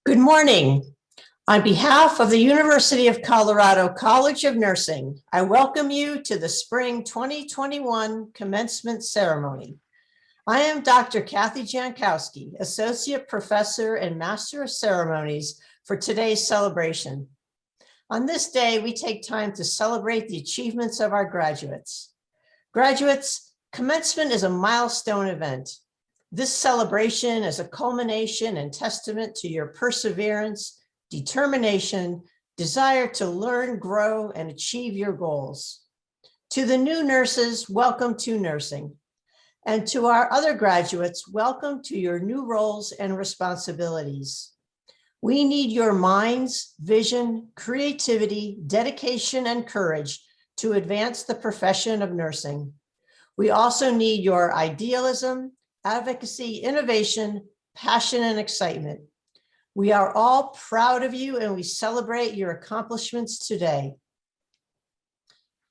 Good morning. On behalf of the University of Colorado College of Nursing, I welcome you to the Spring 2021 Commencement Ceremony. I am Dr. Kathy Jankowski, Associate Professor and Master of Ceremonies for today's celebration. On this day, we take time to celebrate the achievements of our graduates. Graduates, Commencement is a milestone event. This celebration is a culmination and testament to your perseverance, determination, desire to learn, grow, and achieve your goals. To the new nurses, welcome to nursing. And to our other graduates, welcome to your new roles and responsibilities. We need your minds, vision, creativity, dedication, and courage to advance the profession of nursing. We also need your idealism, advocacy, innovation, passion, and excitement. We are all proud of you and we celebrate your accomplishments today.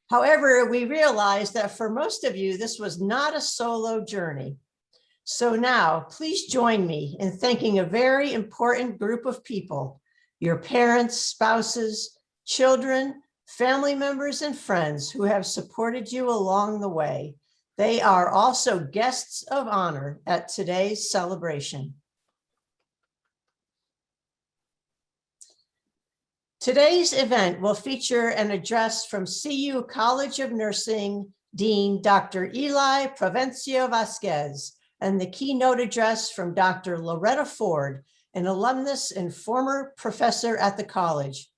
However, we realize that for most of you, this was not a solo journey. So now, please join me in thanking a very important group of people, your parents, spouses, children, family members, and friends who have supported you along the way. They are also guests of honor at today's celebration. Today's event will feature an address from CU College of Nursing Dean Dr. Elias Provencio-Vasquez and the keynote address from Dr. Loretta Ford, an alumnus and former professor at the college.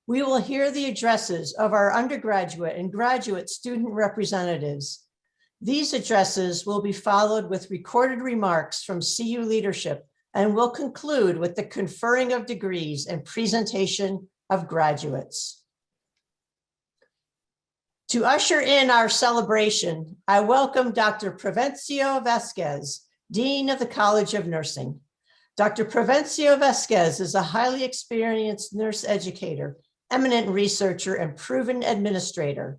We will hear the addresses of our undergraduate and graduate student representatives. These addresses will be followed with recorded remarks from CU leadership and will conclude with the conferring of degrees and presentation of graduates. To usher in our celebration, I welcome Dr. Provencio-Vasquez, Dean of the College of Nursing. Dr. Provencio-Vasquez is a highly experienced nurse educator, eminent researcher, and proven administrator.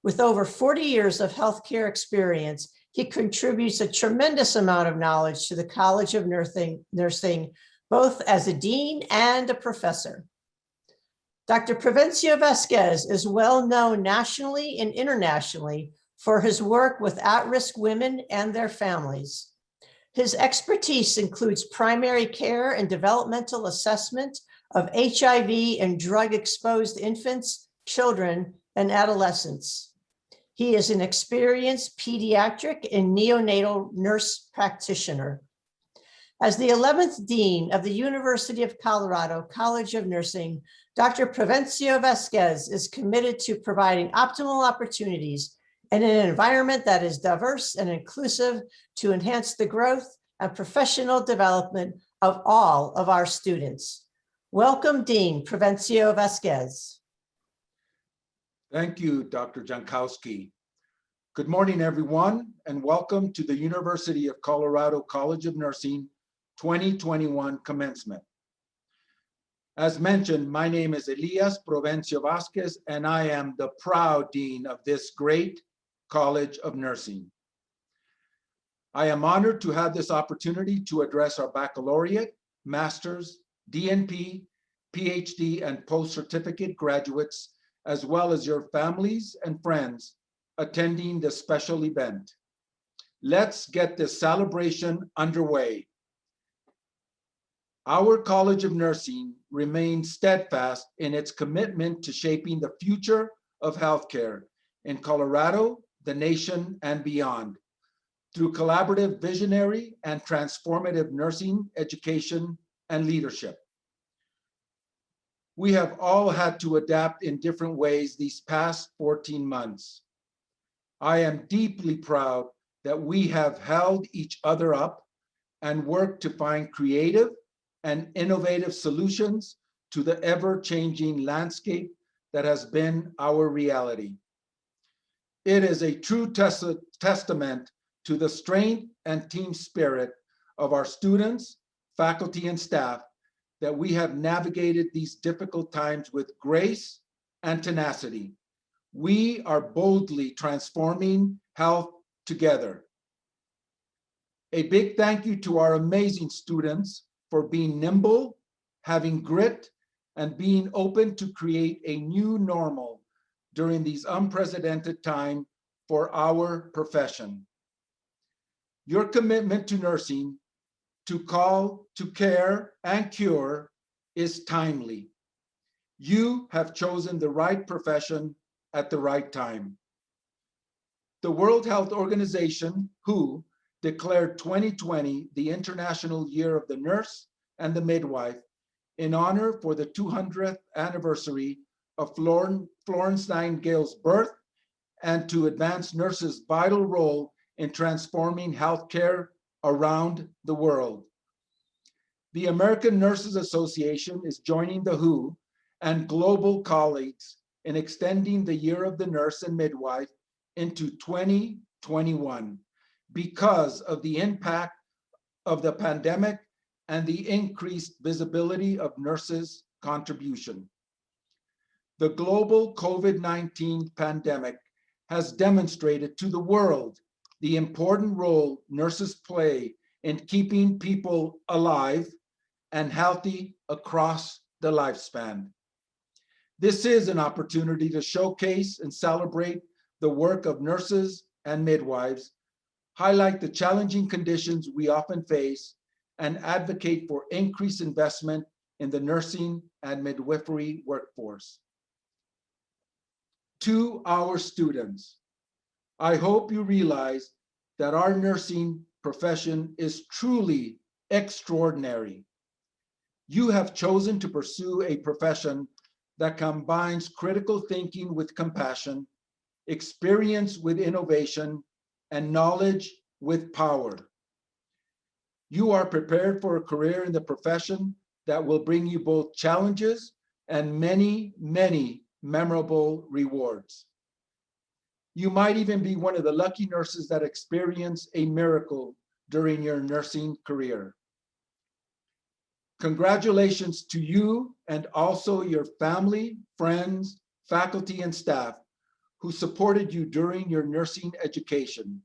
With over 40 years of healthcare experience, he contributes a tremendous amount of knowledge to the College of Nursing, both as a dean and a professor. Dr. Provencio-Vasquez is well known nationally and internationally for his work with at-risk women and their families. His expertise includes primary care and developmental assessment of HIV and drug-exposed infants, children, and adolescents. He is an experienced pediatric and neonatal nurse practitioner. As the 11th Dean of the University of Colorado College of Nursing, Dr. Provencio-Vasquez is committed to providing optimal opportunities in an environment that is diverse and inclusive to enhance the growth and professional development of all of our students. Welcome, Dean Provencio-Vasquez. Thank you, Dr. Jankowski. Good morning, everyone, and welcome to the University of Colorado College of Nursing 2021 Commencement. As mentioned, my name is Elias Provencio-Vasquez, and I am the proud Dean of this great College of Nursing. I am honored to have this opportunity to address our baccalaureate, master's, DNP, PhD, and post-certificate graduates, as well as your families and friends attending this special event. Let's get this celebration underway. Our College of Nursing remains steadfast in its commitment to shaping the future of healthcare in Colorado, the nation, and beyond through collaborative, visionary, and transformative nursing education and leadership. We have all had to adapt in different ways these past 14 months. I am deeply proud that we have held each other up and worked to find creative and innovative solutions to the ever-changing landscape that has been our reality. It is a true testament to the strength and team spirit of our students, faculty, and staff that we have navigated these difficult times with grace and tenacity. We are boldly transforming health together. A big thank you to our amazing students for being nimble, having grit, and being open to create a new normal during these unprecedented times for our profession. Your commitment to nursing, to call to care and cure, is timely. You have chosen the right profession at the right time. The World Health Organization, WHO, declared 2020 the International Year of the Nurse and the Midwife in honor for the 200th anniversary of Florence Nightingale's birth and to advance nurses' vital role in transforming healthcare around the world. The American Nurses Association is joining the WHO and global colleagues in extending the Year of the Nurse and Midwife into 2021 because of the impact of the pandemic and the increased visibility of nurses' contribution. The global COVID-19 pandemic has demonstrated to the world the important role nurses play in keeping people alive and healthy across the lifespan. This is an opportunity to showcase and celebrate the work of nurses and midwives, highlight the challenging conditions we often face, and advocate for increased investment in the nursing and midwifery workforce. To our students, I hope you realize that our nursing profession is truly extraordinary. You have chosen to pursue a profession that combines critical thinking with compassion, experience with innovation, and knowledge with power. You are prepared for a career in the profession that will bring you both challenges and many, many memorable rewards. You might even be one of the lucky nurses that experience a miracle during your nursing career. Congratulations to you and also your family, friends, faculty, and staff who supported you during your nursing education.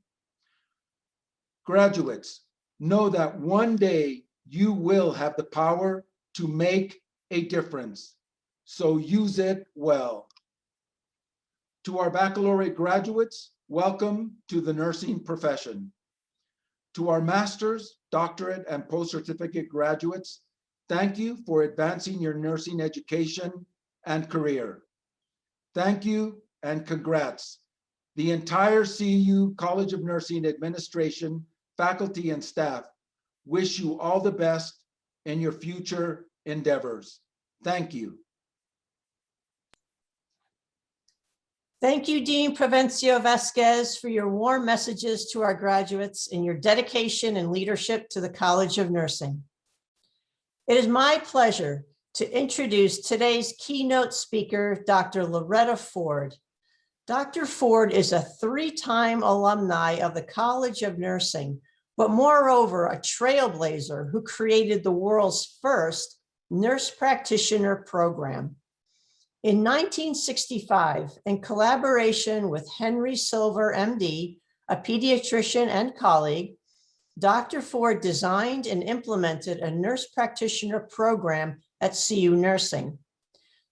Graduates, know that one day you will have the power to make a difference, so use it well. To our baccalaureate graduates, welcome to the nursing profession. To our master's, doctorate, and post-certificate graduates, thank you for advancing your nursing education and career. Thank you and congrats. The entire CU College of Nursing administration, faculty, and staff wish you all the best in your future endeavors. Thank you. Thank you, Dean Provencio-Vasquez, for your warm messages to our graduates and your dedication and leadership to the College of Nursing. It is my pleasure to introduce today's keynote speaker, Dr. Loretta Ford. Dr. Ford is a three-time alumni of the College of Nursing, but moreover, a trailblazer who created the world's first nurse practitioner program. In 1965, in collaboration with Henry Silver, MD, a pediatrician and colleague, Dr. Ford designed and implemented a nurse practitioner program at CU Nursing.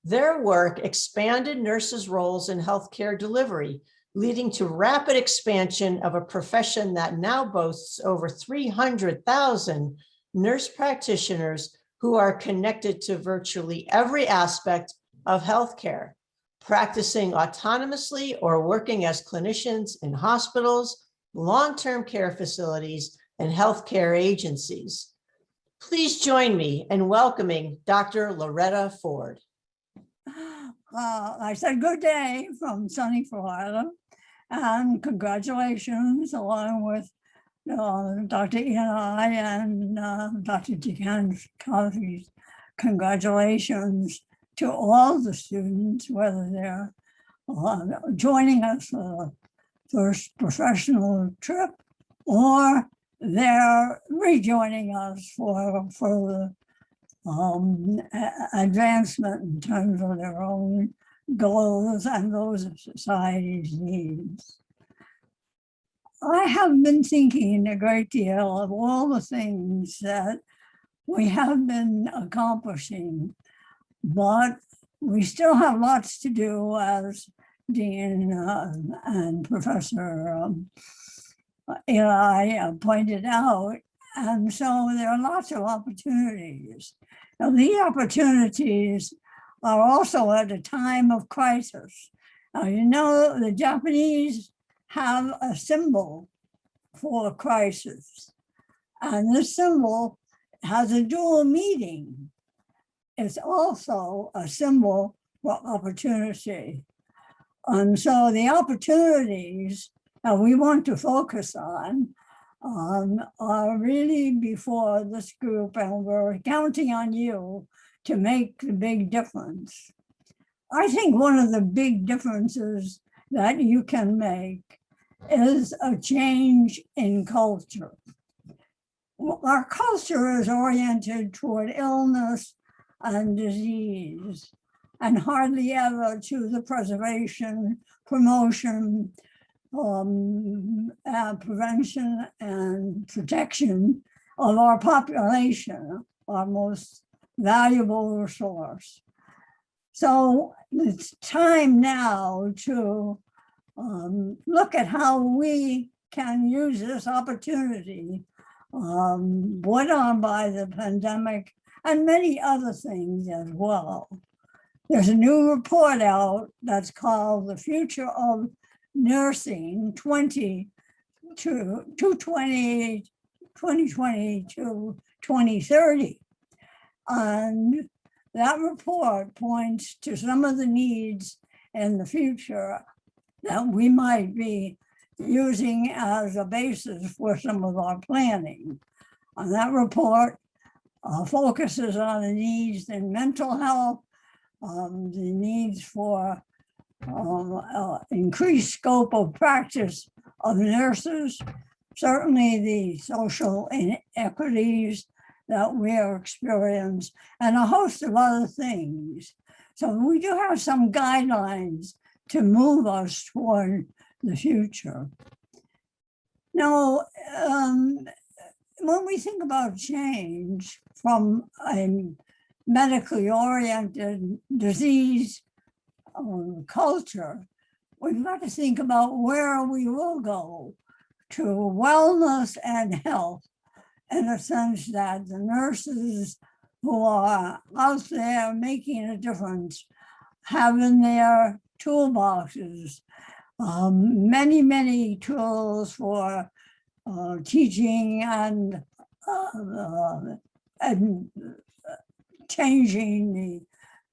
Their work expanded nurses' roles in healthcare delivery, leading to rapid expansion of a profession that now boasts over 300,000 nurse practitioners who are connected to virtually every aspect of healthcare, practicing autonomously or working as clinicians in hospitals, long-term care facilities, and healthcare agencies. Please join me in welcoming Dr. Loretta Ford. I said good day from sunny Florida, and congratulations along with Dr. Anais and Dr. Jankowski. Congratulations to all the students, whether they're joining us for the first professional trip or they're rejoining us for the advancement in terms of their own goals and those of society's needs. I have been thinking a great deal of all the things that we have been accomplishing, but we still have lots to do, as Dean and Professor Eli pointed out. And so there are lots of opportunities. Now, these opportunities are also at a time of crisis. Now, you know, the Japanese have a symbol for crisis. And this symbol has a dual meaning. It's also a symbol for opportunity. And so the opportunities that we want to focus on are really before this group, and we're counting on you to make the big difference. I think one of the big differences that you can make is a change in culture. Our culture is oriented toward illness and disease, and hardly ever to the preservation, promotion, prevention and protection of our population, our most valuable resource. So it's time now to look at how we can use this opportunity brought on by the pandemic and many other things as well. There's a new report out that's called The Future of Nursing 2020 to 2030. And that report points to some of the needs in the future that we might be using as a basis for some of our planning. And that report focuses on the needs in mental health, the needs for increased scope of practice of nurses, certainly the social inequities that we are experiencing, and a host of other things. So we do have some guidelines to move us toward the future. Now, when we think about change from a medically oriented disease culture, we've got to think about where we will go to wellness and health, in a sense that the nurses who are out there making a difference have in their toolboxes many tools for teaching and changing the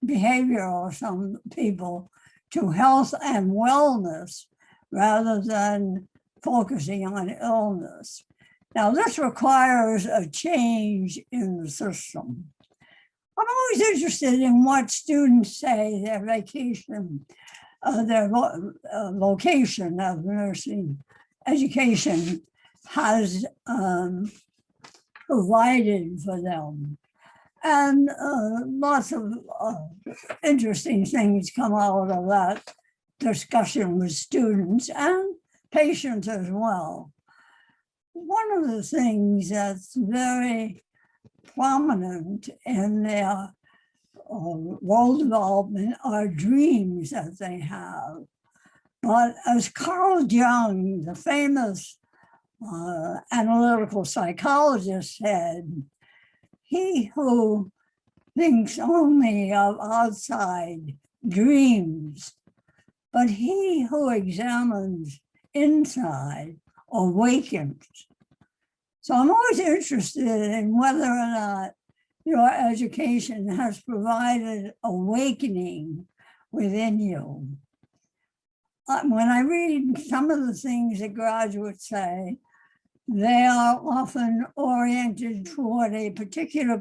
behavior of some people to health and wellness rather than focusing on illness. Now, this requires a change in the system. I'm always interested in what students say their vocation of nursing education has provided for them. And lots of interesting things come out of that discussion with students and patients as well. One of the things that's very prominent in their role development are dreams that they have. But as Carl Jung, the famous analytical psychologist, said, he who thinks only of outside dreams, but he who examines inside awakens. So I'm always interested in whether or not your education has provided awakening within you. When I read some of the things that graduates say, they are often oriented toward a particular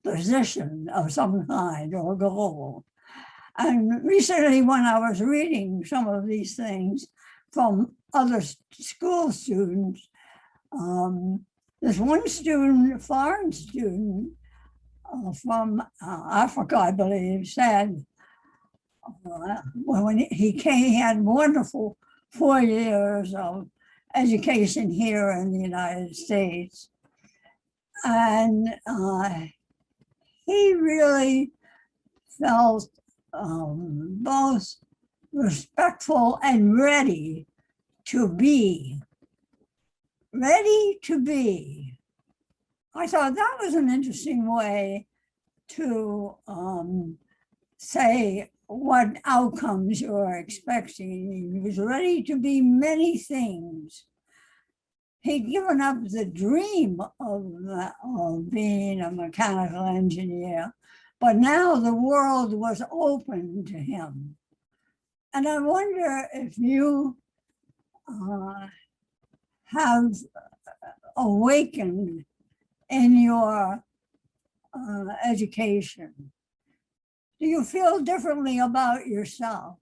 position of some kind or goal. And recently, when I was reading some of these things from other school students, there's one student, a foreign student from Africa, I believe, said, when he came, he had wonderful 4 years of education here in the United States. And he really felt both respectful and ready to be. Ready to be. I thought that was an interesting way to say what outcomes you're expecting. He was ready to be many things. He'd given up the dream of being a mechanical engineer, but now the world was open to him. And I wonder if you have awakened in your education. Do you feel differently about yourself?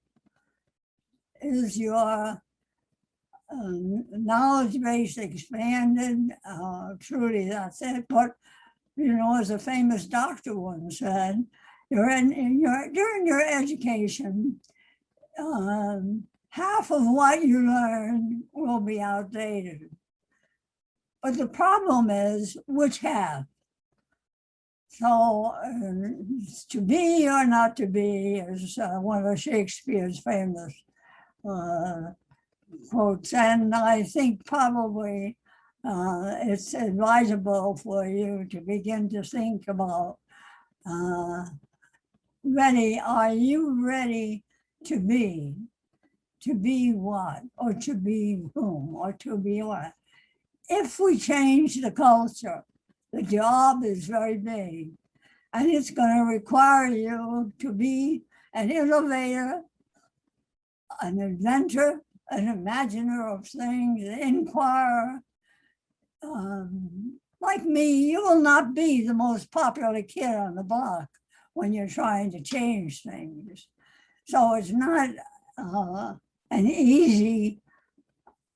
Is your knowledge base expanded? Truly, that's it. But you know, as a famous doctor once said, during your education, half of what you learn will be outdated. But the problem is, which half? So to be or not to be is one of Shakespeare's famous quotes. And I think probably it's advisable for you to begin to think about ready. Are you ready to be? To be what? Or to be whom? Or to be what? If we change the culture, the job is very big, and it's going to require you to be an innovator, an inventor, an imaginer of things, an inquirer. Like me, you will not be the most popular kid on the block when you're trying to change things. So it's not an easy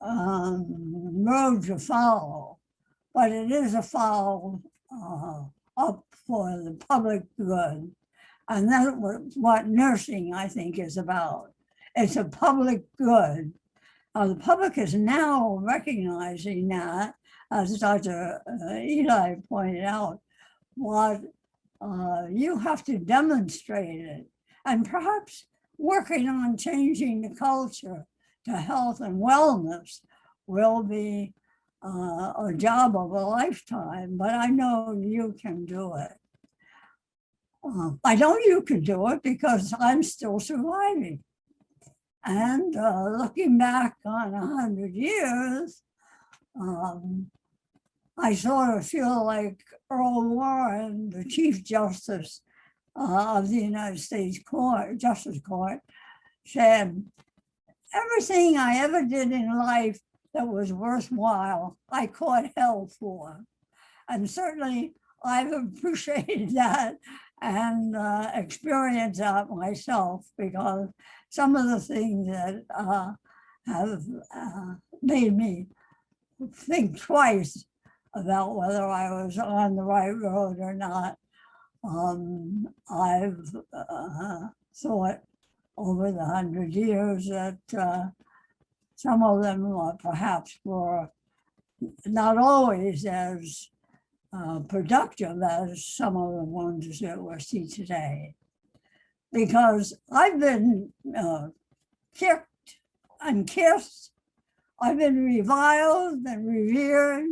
road to follow, but it is a follow up for the public good. And that's what nursing, I think, is about. It's a public good. The public is now recognizing that, as Dr. Eli pointed out, what you have to demonstrate it. And perhaps working on changing the culture to health and wellness will be a job of a lifetime, but I know you can do it. I know you can do it because I'm still surviving. And looking back on 100 years, I sort of feel like Earl Warren, the Chief Justice of the United States Justice Court, said, everything I ever did in life that was worthwhile, I caught hell for. And certainly I've appreciated that and experienced that myself, because some of the things that have made me think twice about whether I was on the right road or not. I've thought over the 100 years that some of them perhaps were not always as productive as some of the ones that we see today. Because I've been kicked and kissed, I've been reviled and revered,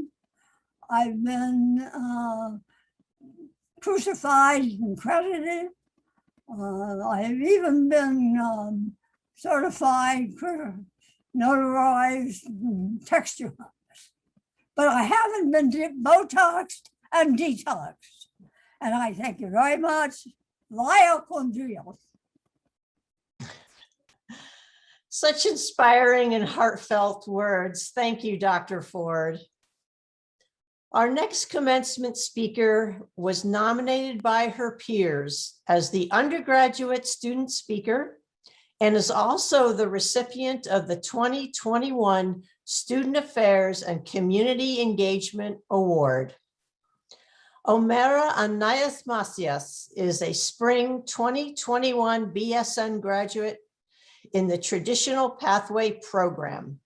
I've been crucified and credited. I've even been certified, notarized, texturized. But I haven't been Botoxed and detoxed. And I thank you very much. Vaya con Dios. Such inspiring and heartfelt words. Thank you, Dr. Ford. Our next commencement speaker was nominated by her peers as the undergraduate student speaker and is also the recipient of the 2021 Student Affairs and Community Engagement Award. Omarah Anais Macias is a spring 2021 BSN graduate in the Traditional Pathway program.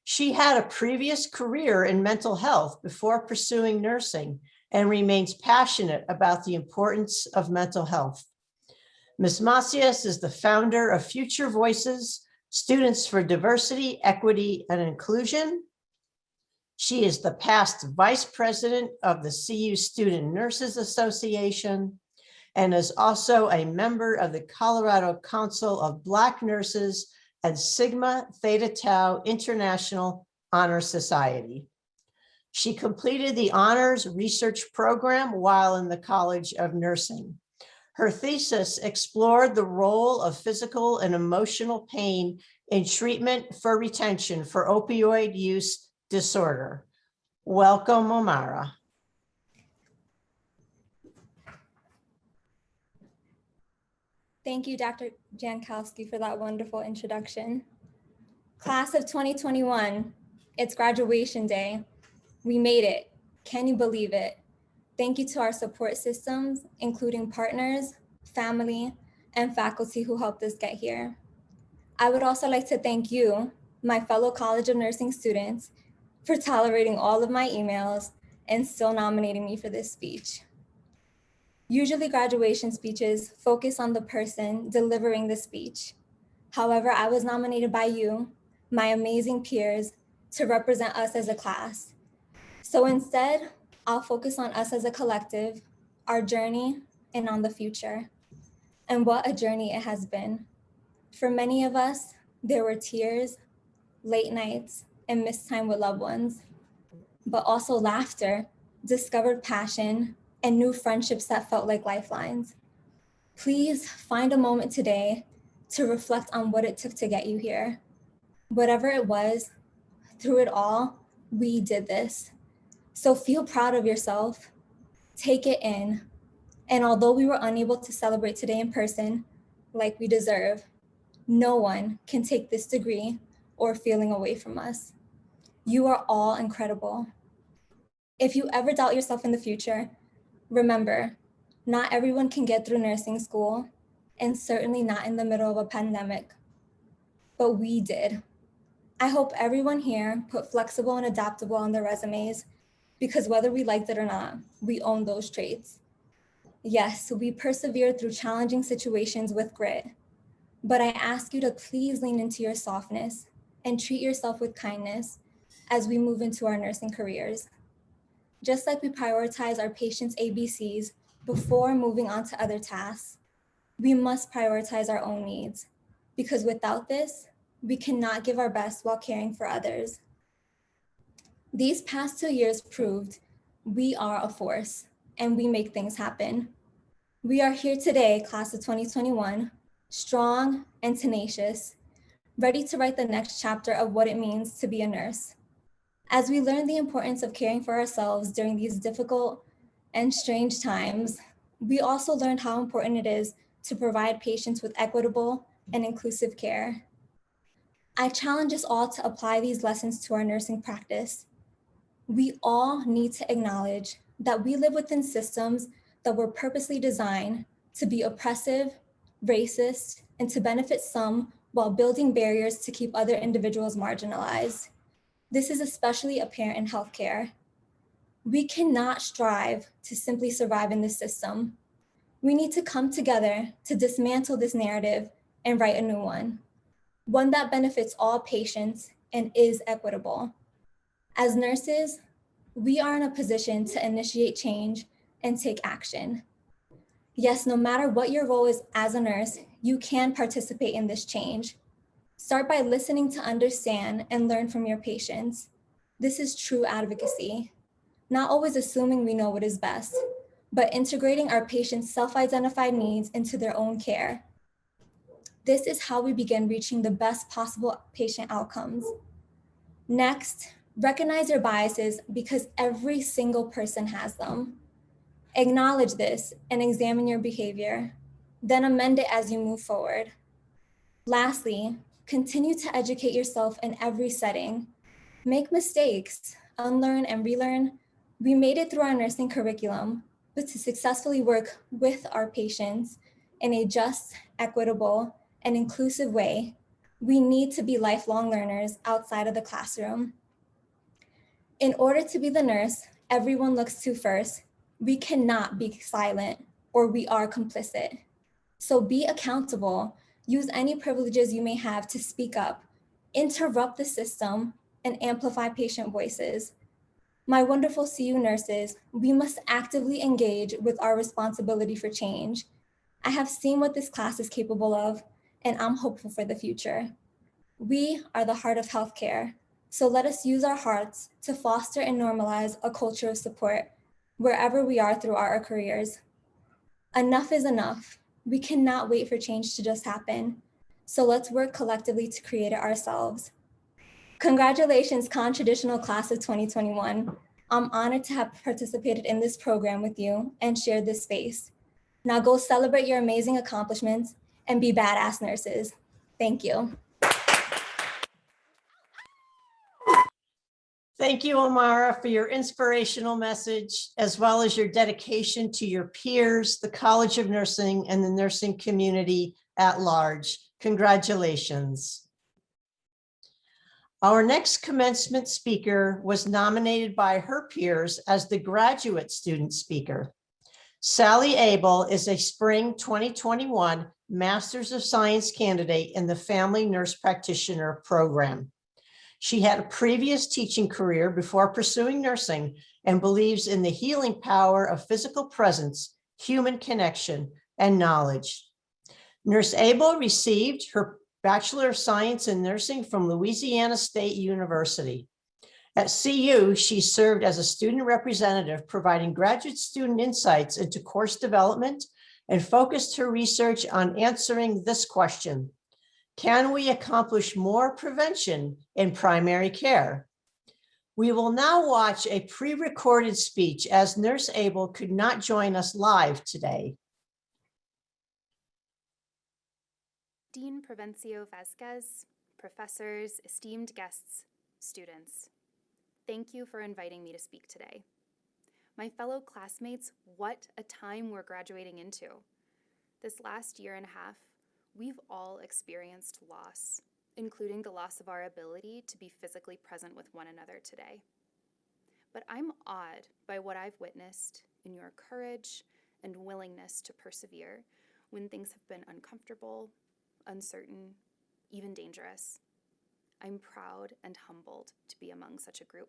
She had a previous career in mental health before pursuing nursing and remains passionate about the importance of mental health. Ms. Macias is the founder of Future Voices, Students for Diversity, Equity, and Inclusion. She is the past vice president of the CU Student Nurses Association and is also a member of the Colorado Council of Black Nurses and Sigma Theta Tau International Honor Society. She completed the honors research program while in the College of Nursing. Her thesis explored the role of physical and emotional pain in treatment for retention for opioid use disorder. Welcome, Omarah. Thank you, Dr. Jankowski, for that wonderful introduction. Class of 2021, it's graduation day. We made it. Can you believe it? Thank you to our support systems, including partners, family, and faculty who helped us get here. I would also like to thank you, my fellow College of Nursing students, for tolerating all of my emails and still nominating me for this speech. Usually graduation speeches focus on the person delivering the speech. However, I was nominated by you, my amazing peers, to represent us as a class. So instead, I'll focus on us as a collective, our journey, and on the future. And what a journey it has been. For many of us, there were tears, late nights, and missed time with loved ones, but also laughter, discovered passion, and new friendships that felt like lifelines. Please find a moment today to reflect on what it took to get you here. Whatever it was, through it all, we did this. So feel proud of yourself, take it in, and although we were unable to celebrate today in person, like we deserve, no one can take this degree or feeling away from us. You are all incredible. If you ever doubt yourself in the future, remember, not everyone can get through nursing school, and certainly not in the middle of a pandemic, but we did. I hope everyone here put flexible and adaptable on their resumes, because whether we liked it or not, we own those traits. Yes, we persevered through challenging situations with grit, but I ask you to please lean into your softness and treat yourself with kindness as we move into our nursing careers. Just like we prioritize our patients' ABCs before moving on to other tasks, we must prioritize our own needs, because without this, we cannot give our best while caring for others. These past 2 years proved we are a force and we make things happen. We are here today, class of 2021, strong and tenacious, ready to write the next chapter of what it means to be a nurse. As we learn the importance of caring for ourselves during these difficult and strange times, we also learned how important it is to provide patients with equitable and inclusive care. I challenge us all to apply these lessons to our nursing practice. We all need to acknowledge that we live within systems that were purposely designed to be oppressive, racist, and to benefit some while building barriers to keep other individuals marginalized. This is especially apparent in healthcare. We cannot strive to simply survive in this system. We need to come together to dismantle this narrative and write a new one that benefits all patients and is equitable. As nurses, we are in a position to initiate change and take action. Yes, no matter what your role is as a nurse, you can participate in this change. Start by listening to understand and learn from your patients. This is true advocacy, not always assuming we know what is best, but integrating our patients' self-identified needs into their own care. This is how we begin reaching the best possible patient outcomes. Next, recognize your biases because every single person has them. Acknowledge this and examine your behavior, then amend it as you move forward. Lastly, continue to educate yourself in every setting. Make mistakes, unlearn and relearn. We made it through our nursing curriculum, but to successfully work with our patients in a just, equitable, and inclusive way, we need to be lifelong learners outside of the classroom. In order to be the nurse everyone looks to first, We cannot be silent or we are complicit. So be accountable. Use any privileges you may have to speak up, interrupt the system, and amplify patient voices. My wonderful CU nurses, we must actively engage with our responsibility for change. I have seen what this class is capable of, and I'm hopeful for the future. We are the heart of healthcare, so let us use our hearts to foster and normalize a culture of support wherever we are throughout our careers. Enough is enough. We cannot wait for change to just happen. So let's work collectively to create it ourselves. Congratulations, Con-Traditional Class of 2021. I'm honored to have participated in this program with you and shared this space. Now go celebrate your amazing accomplishments and be badass nurses. Thank you. Thank you, Omarah, for your inspirational message, as well as your dedication to your peers, the College of Nursing, and the nursing community at large. Congratulations. Our next commencement speaker was nominated by her peers as the graduate student speaker. Sally Abell is a spring 2021 Masters of Science candidate in the Family Nurse Practitioner program. She had a previous teaching career before pursuing nursing and believes in the healing power of physical presence, human connection, and knowledge. Nurse Abell received her Bachelor of Science in Nursing from Louisiana State University. At CU, she served as a student representative, providing graduate student insights into course development and focused her research on answering this question: can we accomplish more prevention in primary care? We will now watch a pre-recorded speech as Nurse Abell could not join us live today. Dean Provencio-Vasquez, professors, esteemed guests, students, thank you for inviting me to speak today. My fellow classmates, what a time we're graduating into. This last year and a half, we've all experienced loss, including the loss of our ability to be physically present with one another today. But I'm awed by what I've witnessed in your courage and willingness to persevere when things have been uncomfortable, uncertain, even dangerous. I'm proud and humbled to be among such a group.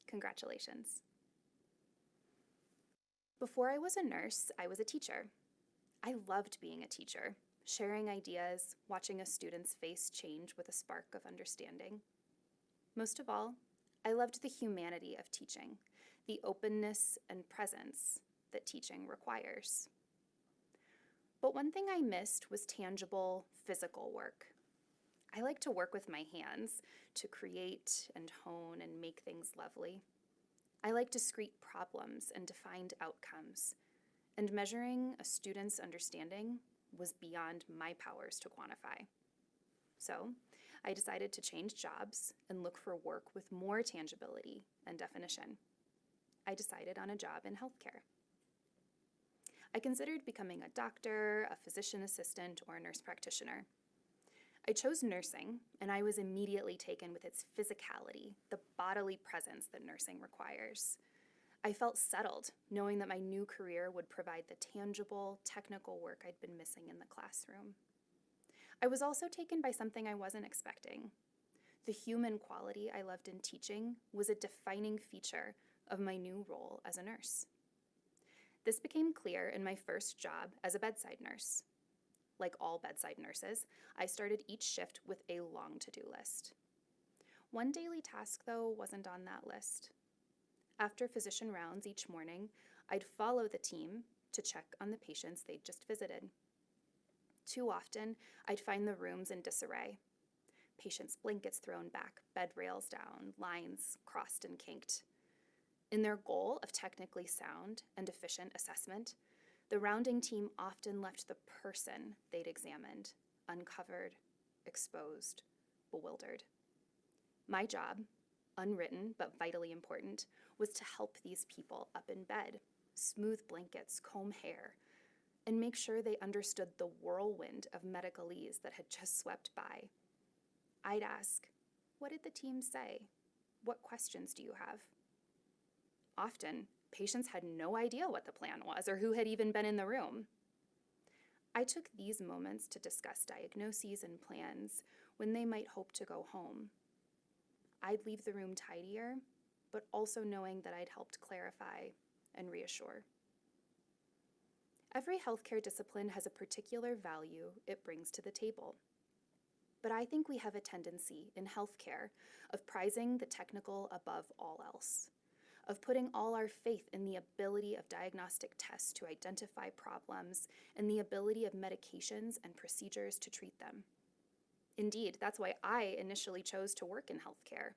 Congratulations. Before I was a nurse, I was a teacher. I loved being a teacher, sharing ideas, watching a student's face change with a spark of understanding. Most of all, I loved the humanity of teaching, the openness and presence that teaching requires. But one thing I missed was tangible, physical work. I like to work with my hands to create and hone and make things lovely. I like discrete problems and defined outcomes, and measuring a student's understanding was beyond my powers to quantify. So I decided to change jobs and look for work with more tangibility and definition. I decided on a job in healthcare. I considered becoming a doctor, a physician assistant, or a nurse practitioner. I chose nursing, and I was immediately taken with its physicality, the bodily presence that nursing requires. I felt settled, knowing that my new career would provide the tangible, technical work I'd been missing in the classroom. I was also taken by something I wasn't expecting. The human quality I loved in teaching was a defining feature of my new role as a nurse. This became clear in my first job as a bedside nurse. Like all bedside nurses, I started each shift with a long to-do list. One daily task, though, wasn't on that list. After physician rounds each morning, I'd follow the team to check on the patients they'd just visited. Too often, I'd find the rooms in disarray. Patients' blankets thrown back, bed rails down, lines crossed and kinked. In their goal of technically sound and efficient assessment, the rounding team often left the person they'd examined uncovered, exposed, bewildered. My job, unwritten but vitally important, was to help these people up in bed, smooth blankets, comb hair, and make sure they understood the whirlwind of medicalese that had just swept by. I'd ask, "What did the team say? What questions do you have?" Often, Patients had no idea what the plan was or who had even been in the room. I took these moments to discuss diagnoses and plans when they might hope to go home. I'd leave the room tidier, but also knowing that I'd helped clarify and reassure. Every healthcare discipline has a particular value it brings to the table. But I think we have a tendency in healthcare of prizing the technical above all else, of putting all our faith in the ability of diagnostic tests to identify problems and the ability of medications and procedures to treat them. Indeed, that's why I initially chose to work in healthcare.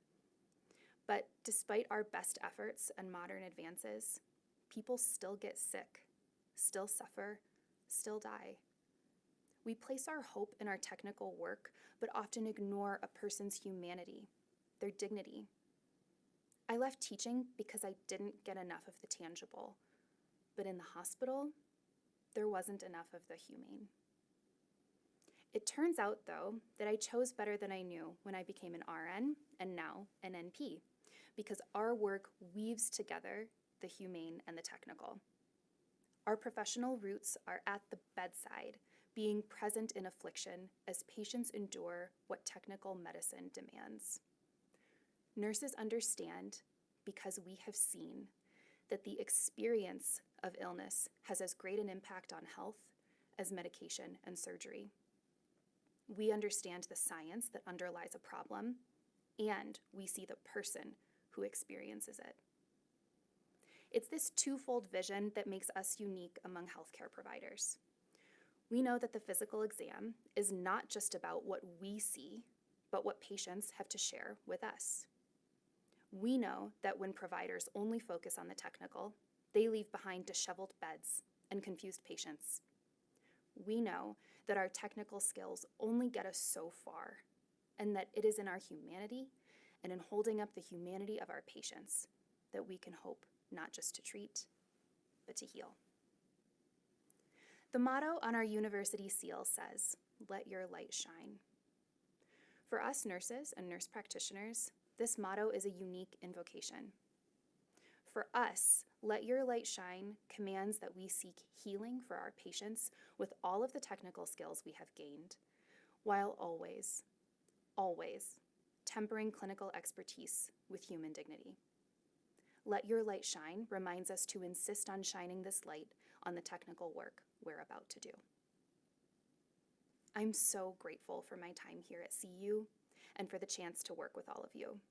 But despite our best efforts and modern advances, people still get sick, still suffer, still die. We place our hope in our technical work, but often ignore a person's humanity, their dignity. I left teaching because I didn't get enough of the tangible, but in the hospital, there wasn't enough of the humane. It turns out, though, that I chose better than I knew when I became an RN and now an NP, because our work weaves together the humane and the technical. Our professional roots are at the bedside, being present in affliction as patients endure what technical medicine demands. Nurses understand, because we have seen, that the experience of illness has as great an impact on health as medication and surgery. We understand the science that underlies a problem, and we see the person who experiences it. It's this twofold vision that makes us unique among healthcare providers. We know that the physical exam is not just about what we see, but what patients have to share with us. We know that when providers only focus on the technical, they leave behind disheveled beds and confused patients. We know that our technical skills only get us so far, and that it is in our humanity and in holding up the humanity of our patients that we can hope not just to treat, but to heal. The motto on our university seal says, "Let your light shine." For us nurses and nurse practitioners, this motto is a unique invocation. For us, "Let your light shine" commands that we seek healing for our patients with all of the technical skills we have gained, while always, always tempering clinical expertise with human dignity. "Let your light shine" reminds us to insist on shining this light on the technical work we're about to do. I'm so grateful for my time here at CU and for the chance to work with all of you,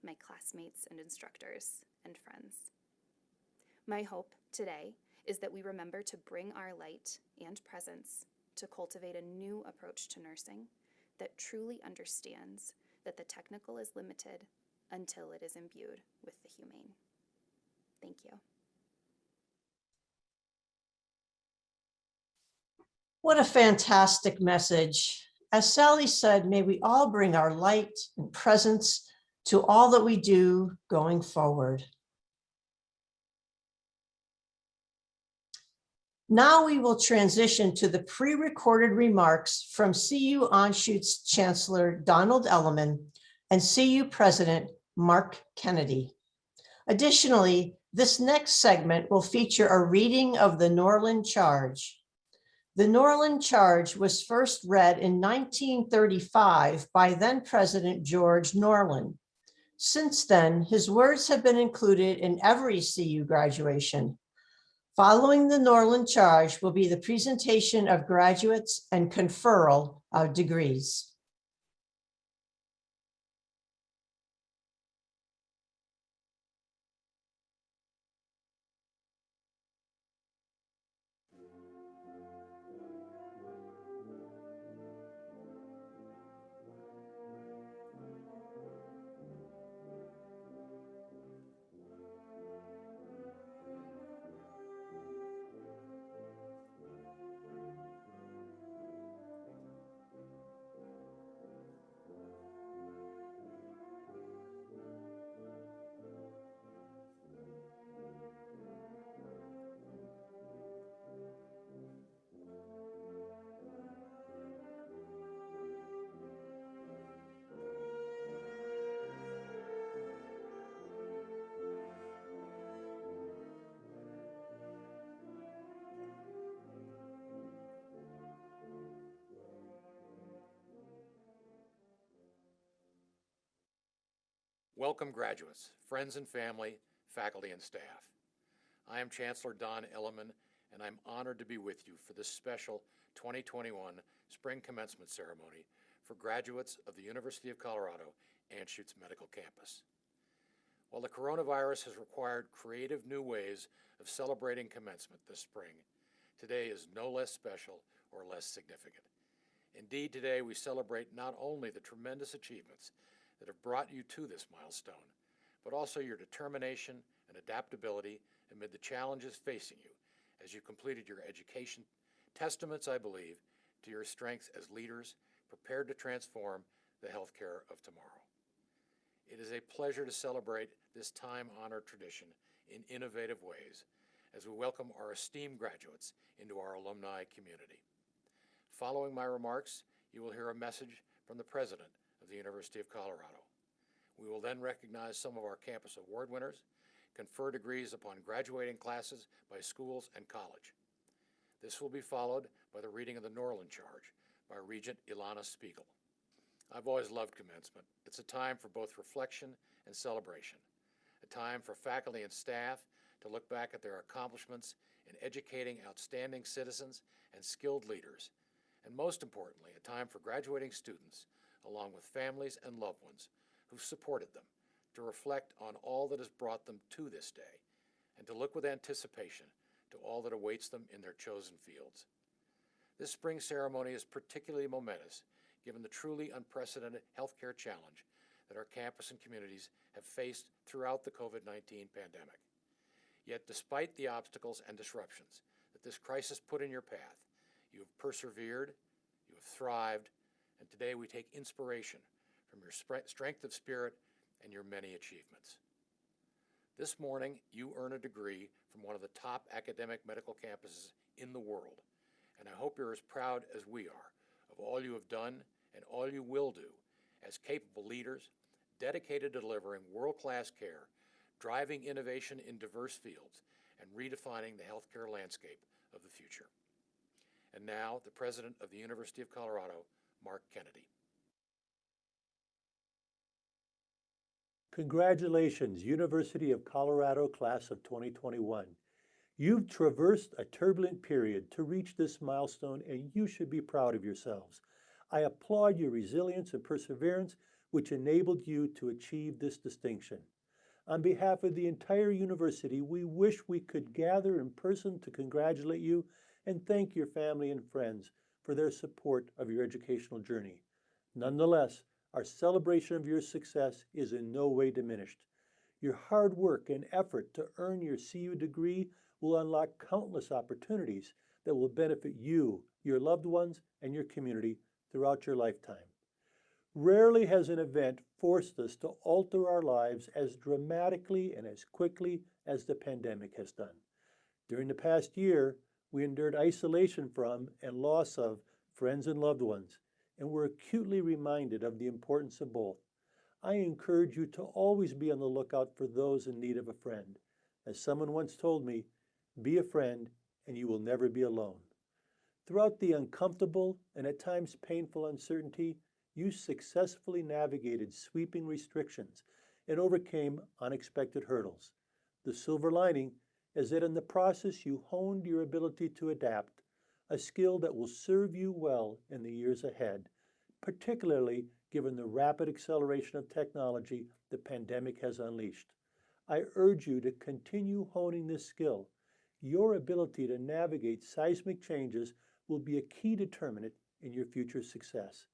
my classmates and instructors and friends. My hope today is that we remember to bring our light and presence to cultivate a new approach to nursing that truly understands that the technical is limited until it is imbued with the humane. Thank you. What a fantastic message. As Sally said, may we all bring our light and presence to all that we do going forward. Now we will transition to the pre-recorded remarks from CU Anschutz Chancellor Donald Elliman and CU President Mark Kennedy. Additionally, this next segment will feature a reading of the Norland Charge. The Norland Charge was first read in 1935 by then President George Norland. Since then, his words have been included in every CU graduation. Following the Norland Charge will be the presentation of graduates and conferral of degrees. Welcome graduates, friends and family, faculty and staff. I am Chancellor Don Elliman, and I'm honored to be with you for this special 2021 Spring Commencement Ceremony for graduates of the University of Colorado Anschutz Medical Campus. While the coronavirus has required creative new ways of celebrating commencement this spring, today is no less special or less significant. Indeed, today we celebrate not only the tremendous achievements that have brought you to this milestone, but also your determination and adaptability amid the challenges facing you as you completed your education, testaments, I believe, to your strengths as leaders prepared to transform the healthcare of tomorrow. It is a pleasure to celebrate this time-honored tradition in innovative ways as we welcome our esteemed graduates into our alumni community. Following my remarks, you will hear a message from the President of the University of Colorado. We will then recognize some of our campus award winners, confer degrees upon graduating classes by schools and college. This will be followed by the reading of the Norland Charge by Regent Ilana Spiegel. I've always loved commencement. It's a time for both reflection and celebration, a time for faculty and staff to look back at their accomplishments in educating outstanding citizens and skilled leaders, and most importantly, a time for graduating students, along with families and loved ones who've supported them, to reflect on all that has brought them to this day, and to look with anticipation to all that awaits them in their chosen fields. This spring ceremony is particularly momentous given the truly unprecedented healthcare challenge that our campus and communities have faced throughout the COVID-19 pandemic. Yet despite the obstacles and disruptions that this crisis put in your path, you have persevered, you have thrived, and today we take inspiration from your strength of spirit and your many achievements. This morning, you earn a degree from one of the top academic medical campuses in the world, and I hope you're as proud as we are of all you have done and all you will do as capable leaders, dedicated to delivering world-class care, driving innovation in diverse fields, and redefining the healthcare landscape of the future. And now, the President of the University of Colorado, Mark Kennedy. Congratulations, University of Colorado Class of 2021. You've traversed a turbulent period to reach this milestone, and you should be proud of yourselves. I applaud your resilience and perseverance, which enabled you to achieve this distinction. On behalf of the entire university, we wish we could gather in person to congratulate you and thank your family and friends for their support of your educational journey. Nonetheless, our celebration of your success is in no way diminished. Your hard work and effort to earn your CU degree will unlock countless opportunities that will benefit you, your loved ones, and your community throughout your lifetime. Rarely has an event forced us to alter our lives as dramatically and as quickly as the pandemic has done. During the past year, we endured isolation from and loss of friends and loved ones, and we're acutely reminded of the importance of both. I encourage you to always be on the lookout for those in need of a friend. As someone once told me, be a friend and you will never be alone. Throughout the uncomfortable and at times painful uncertainty, you successfully navigated sweeping restrictions and overcame unexpected hurdles. The silver lining is that in the process you honed your ability to adapt, a skill that will serve you well in the years ahead, particularly given the rapid acceleration of technology the pandemic has unleashed. I urge you to continue honing this skill. Your ability to navigate seismic changes will be a key determinant in your future success.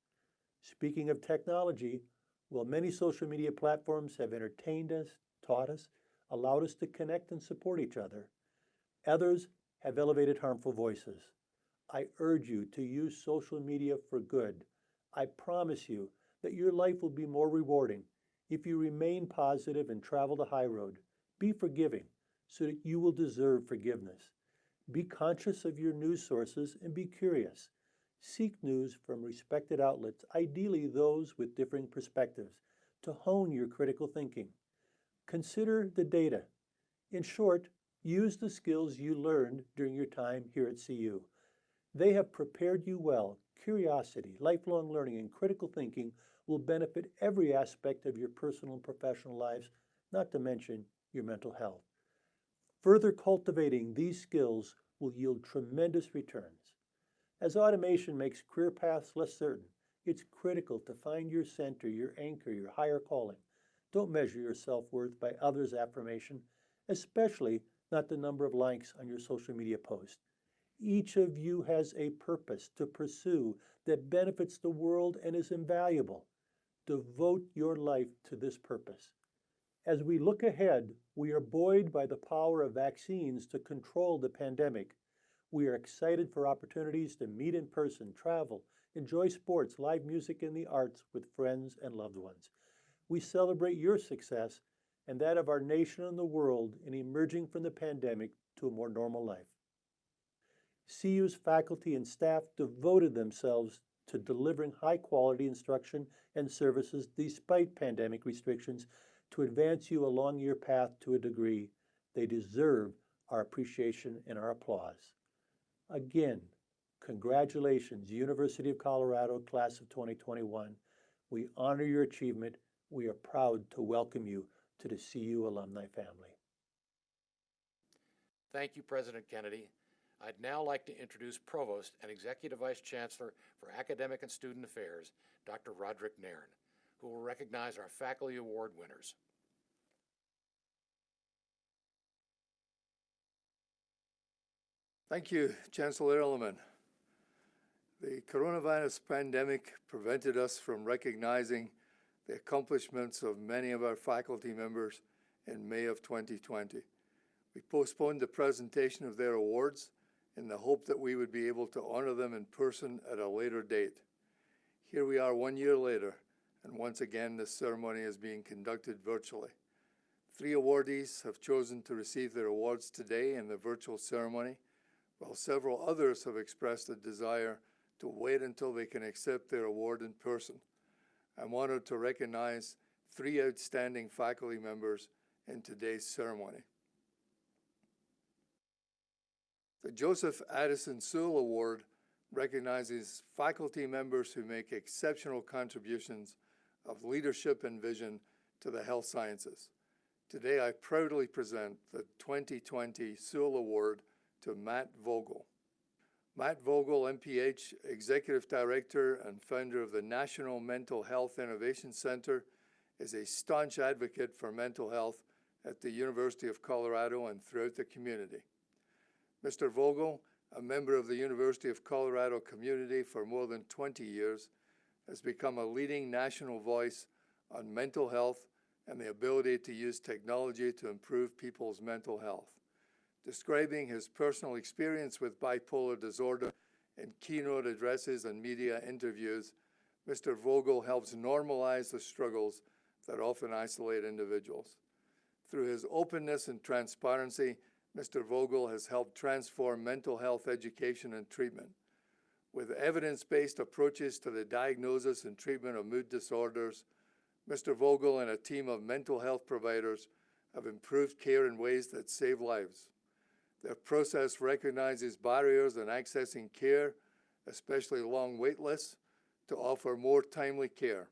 Speaking of technology, while many social media platforms have entertained us, taught us, allowed us to connect and support each other, others have elevated harmful voices. I urge you to use social media for good. I promise you that your life will be more rewarding if you remain positive and travel the high road. Be forgiving so that you will deserve forgiveness. Be conscious of your news sources and be curious. Seek news from respected outlets, ideally those with differing perspectives, to hone your critical thinking. Consider the data. In short, use the skills you learned during your time here at CU. They have prepared you well. Curiosity, lifelong learning, and critical thinking will benefit every aspect of your personal and professional lives, not to mention your mental health. Further cultivating these skills will yield tremendous returns. As automation makes career paths less certain, it's critical to find your center, your anchor, your higher calling. Don't measure your self-worth by others' affirmation, especially not the number of likes on your social media post. Each of you has a purpose to pursue that benefits the world and is invaluable. Devote your life to this purpose. As we look ahead, we are buoyed by the power of vaccines to control the pandemic. We are excited for opportunities to meet in person, travel, enjoy sports, live music, and the arts with friends and loved ones. We celebrate your success and that of our nation and the world in emerging from the pandemic to a more normal life. CU's faculty and staff devoted themselves to delivering high-quality instruction and services despite pandemic restrictions to advance you along your path to a degree. They deserve our appreciation and our applause. Again, congratulations, University of Colorado, class of 2021. We honor your achievement. We are proud to welcome you to the CU alumni family. Thank you, President Kennedy. I'd now like to introduce Provost and Executive Vice Chancellor for Academic and Student Affairs, Dr. Roderick Nairn, who will recognize our faculty award winners. Thank you, Chancellor Elliman. The coronavirus pandemic prevented us from recognizing the accomplishments of many of our faculty members in May of 2020. We postponed the presentation of their awards in the hope that we would be able to honor them in person at a later date. Here we are 1 year later, and once again this ceremony is being conducted virtually. 3 awardees have chosen to receive their awards today in the virtual ceremony, while several others have expressed a desire to wait until they can accept their award in person. I'm honored to recognize 3 outstanding faculty members in today's ceremony. The Joseph Addison Sewell Award recognizes faculty members who make exceptional contributions of leadership and vision to the health sciences. Today, I proudly present the 2020 Sewell Award to Matt Vogel. Matt Vogel, MPH, Executive Director and founder of the National Mental Health Innovation Center, is a staunch advocate for mental health at the University of Colorado and throughout the community. Mr. Vogel, a member of the University of Colorado community for more than 20 years, has become a leading national voice on mental health and the ability to use technology to improve people's mental health. Describing his personal experience with bipolar disorder in keynote addresses and media interviews, Mr. Vogel helps normalize the struggles that often isolate individuals. Through his openness and transparency, Mr. Vogel has helped transform mental health education and treatment. With evidence-based approaches to the diagnosis and treatment of mood disorders, Mr. Vogel and a team of mental health providers have improved care in ways that save lives. Their process recognizes barriers in accessing care, especially long wait lists, to offer more timely care.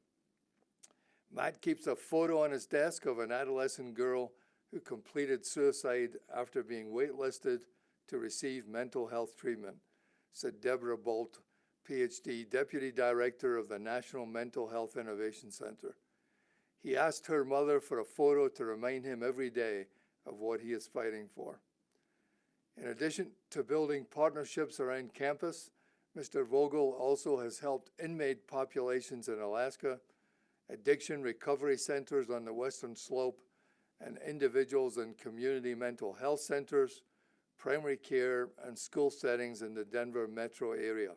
Matt keeps a photo on his desk of an adolescent girl who completed suicide after being waitlisted to receive mental health treatment, said Deborah Bolt, PhD, Deputy Director of the National Mental Health Innovation Center. He asked her mother for a photo to remind him every day of what he is fighting for. In addition to building partnerships around campus, Mr. Vogel also has helped inmate populations in Alaska, addiction recovery centers on the Western Slope, and individuals in community mental health centers, primary care, and school settings in the Denver metro area.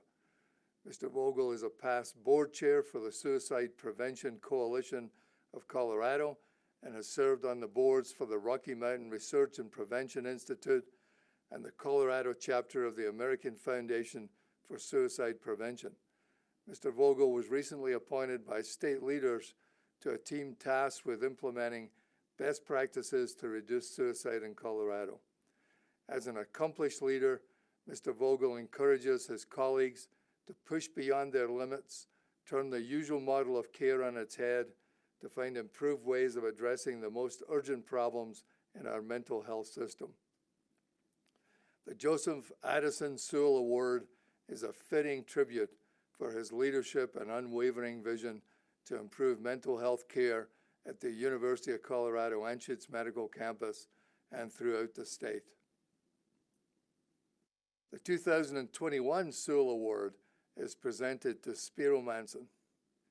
Mr. Vogel is a past board chair for the Suicide Prevention Coalition of Colorado and has served on the boards for the Rocky Mountain Research and Prevention Institute and the Colorado chapter of the American Foundation for Suicide Prevention. Mr. Vogel was recently appointed by state leaders to a team tasked with implementing best practices to reduce suicide in Colorado. As an accomplished leader, Mr. Vogel encourages his colleagues to push beyond their limits turn the usual model of care on its head to find improved ways of addressing the most urgent problems in our mental health system. The Joseph Addison Sewell Award is a fitting tribute for his leadership and unwavering vision to improve mental health care at the University of Colorado Anschutz Medical Campus and throughout the state. The 2021 Sewell Award is presented to Spiro Manson.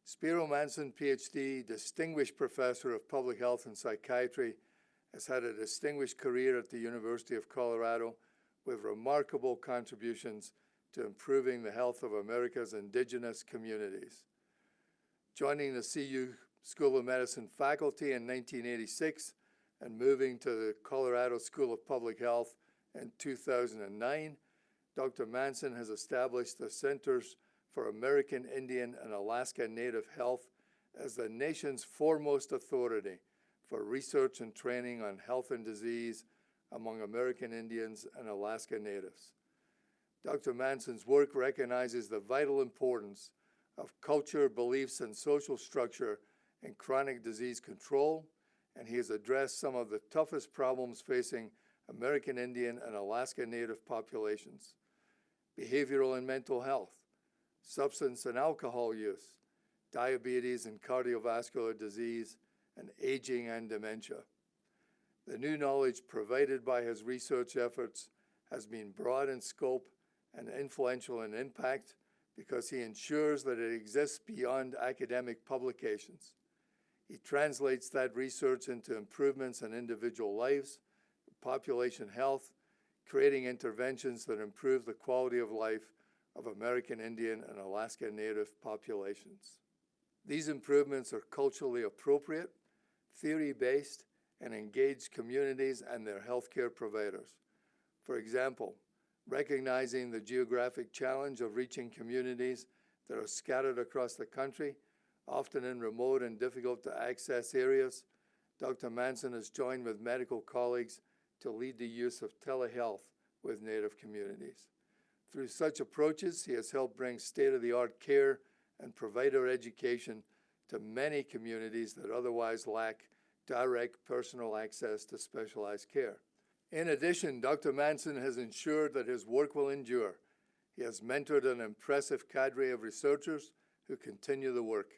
Spiro Manson, PhD, Distinguished Professor of Public Health and Psychiatry, has had a distinguished career at the University of Colorado with remarkable contributions to improving the health of America's indigenous communities. Joining the CU School of Medicine faculty in 1986 and moving to the Colorado School of Public Health in 2009, Dr. Manson has established the Centers for American Indian and Alaska Native Health as the nation's foremost authority for research and training on health and disease among American Indians and Alaska Natives. Dr. Manson's work recognizes the vital importance of culture, beliefs, and social structure in chronic disease control, and he has addressed some of the toughest problems facing American Indian and Alaska Native populations: behavioral and mental health, substance and alcohol use, diabetes and cardiovascular disease, and aging and dementia. The new knowledge provided by his research efforts has been broad in scope and influential in impact because he ensures that it exists beyond academic publications. He translates that research into improvements in individual lives, population health, creating interventions that improve the quality of life of American Indian and Alaska Native populations. These improvements are culturally appropriate, theory-based, and engage communities and their healthcare providers. For example, recognizing the geographic challenge of reaching communities that are scattered across the country, often in remote and difficult to access areas, Dr. Manson has joined with medical colleagues to lead the use of telehealth with Native communities. Through such approaches, he has helped bring state-of-the-art care and provider education to many communities that otherwise lack direct personal access to specialized care. In addition, Dr. Manson has ensured that his work will endure. He has mentored an impressive cadre of researchers who continue the work.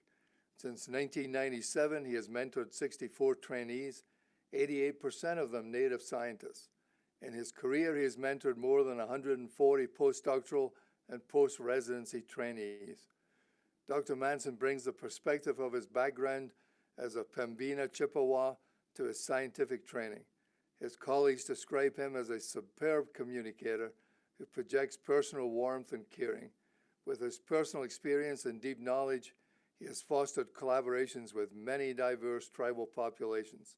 Since 1997, he has mentored 64 trainees, 88% of them Native scientists. In his career, he has mentored more than 140 postdoctoral and post-residency trainees. Dr. Manson brings the perspective of his background as a Pembina Chippewa to his scientific training. His colleagues describe him as a superb communicator who projects personal warmth and caring. With his personal experience and deep knowledge, he has fostered collaborations with many diverse tribal populations.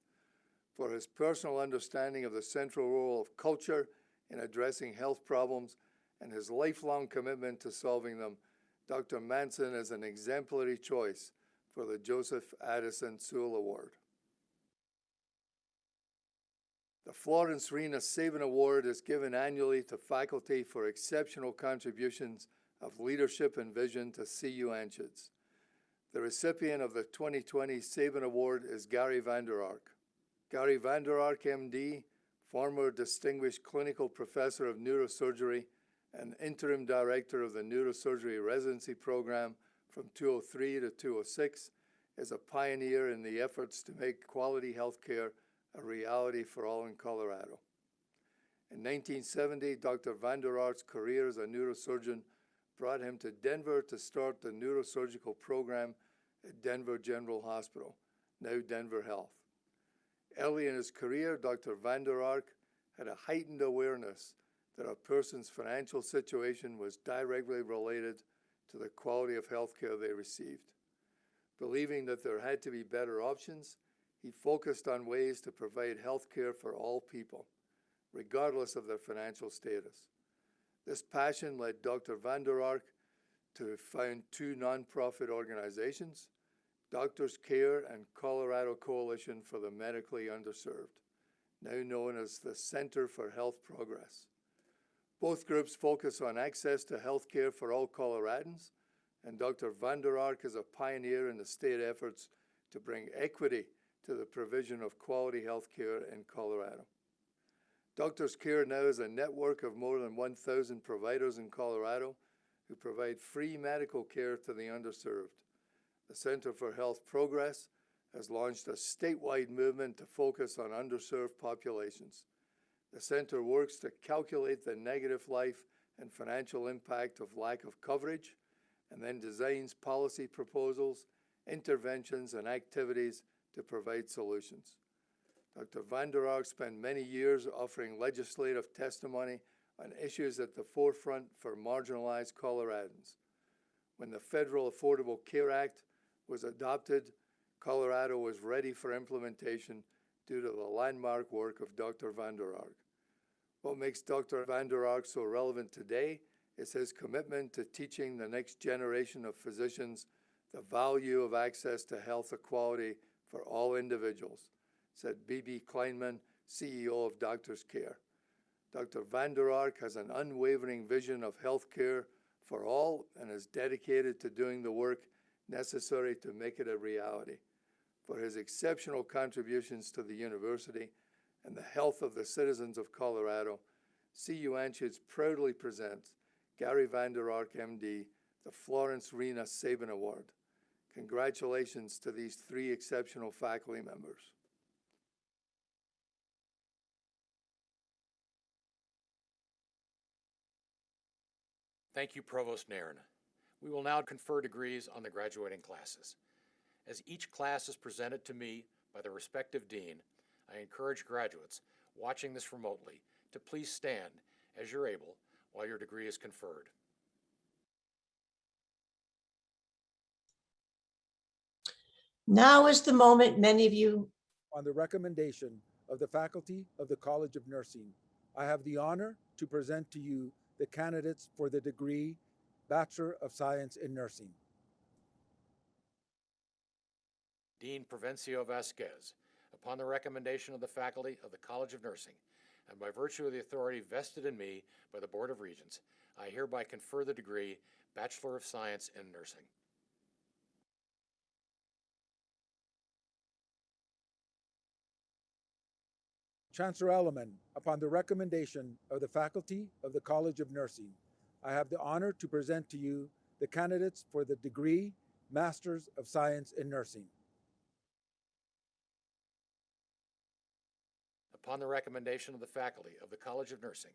For his personal understanding of the central role of culture in addressing health problems and his lifelong commitment to solving them, Dr. Manson is an exemplary choice for the Joseph Addison Sewell Award. The Florence Rena Sabin Award is given annually to faculty for exceptional contributions of leadership and vision to CU Anschutz. The recipient of the 2020 Sabin Award is Gary Vander Ark. Gary Vander Ark, MD, former Distinguished Clinical Professor of Neurosurgery and Interim Director of the Neurosurgery Residency Program from 2003 to 2006, is a pioneer in the efforts to make quality health care a reality for all in Colorado. In 1970, Dr. Vander Ark's career as a neurosurgeon brought him to Denver to start the neurosurgical program at Denver General Hospital, now Denver Health. Early in his career, Dr. Vander Ark had a heightened awareness that a person's financial situation was directly related to the quality of health care they received. Believing that there had to be better options, he focused on ways to provide health care for all people, regardless of their financial status. This passion led Dr. Vander Ark to found two nonprofit organizations, Doctors Care and Colorado Coalition for the Medically Underserved, now known as the Center for Health Progress. Both groups focus on access to health care for all Coloradans, and Dr. Vander Ark is a pioneer in the state efforts to bring equity to the provision of quality health care in Colorado. Doctors Care now is a network of more than 1,000 providers in Colorado who provide free medical care to the underserved. The Center for Health Progress has launched a statewide movement to focus on underserved populations. The center works to calculate the negative life and financial impact of lack of coverage, and then designs policy proposals, interventions, and activities to provide solutions. Dr. Vander Ark spent many years offering legislative testimony on issues at the forefront for marginalized Coloradans. When the Federal Affordable Care Act was adopted, Colorado was ready for implementation due to the landmark work of Dr. Vander Ark. What makes Dr. Vander Ark so relevant today is his commitment to teaching the next generation of physicians the value of access to health equality for all individuals, said B.B. Kleinman, CEO of Doctors Care. Dr. Vander Ark has an unwavering vision of health care for all and is dedicated to doing the work necessary to make it a reality. For his exceptional contributions to the university and the health of the citizens of Colorado, CU Anschutz proudly presents Gary Vander Ark, MD, the Florence Rena Sabin Award. Congratulations to these three exceptional faculty members. Thank you, Provost Nairn. We will now confer degrees on the graduating classes. As each class is presented to me by the respective dean, I encourage graduates watching this remotely to please stand as you're able while your degree is conferred. Now is the moment many of you. On the recommendation of the faculty of the College of Nursing, I have the honor to present to you the candidates for the degree Bachelor of Science in Nursing. Dean Provencio-Vasquez, upon the recommendation of the faculty of the College of Nursing, and by virtue of the authority vested in me by the Board of Regents, I hereby confer the degree Bachelor of Science in Nursing. Chancellor Elliman, upon the recommendation of the faculty of the College of Nursing, I have the honor to present to you the candidates for the degree Masters of Science in Nursing. Upon the recommendation of the faculty of the College of Nursing,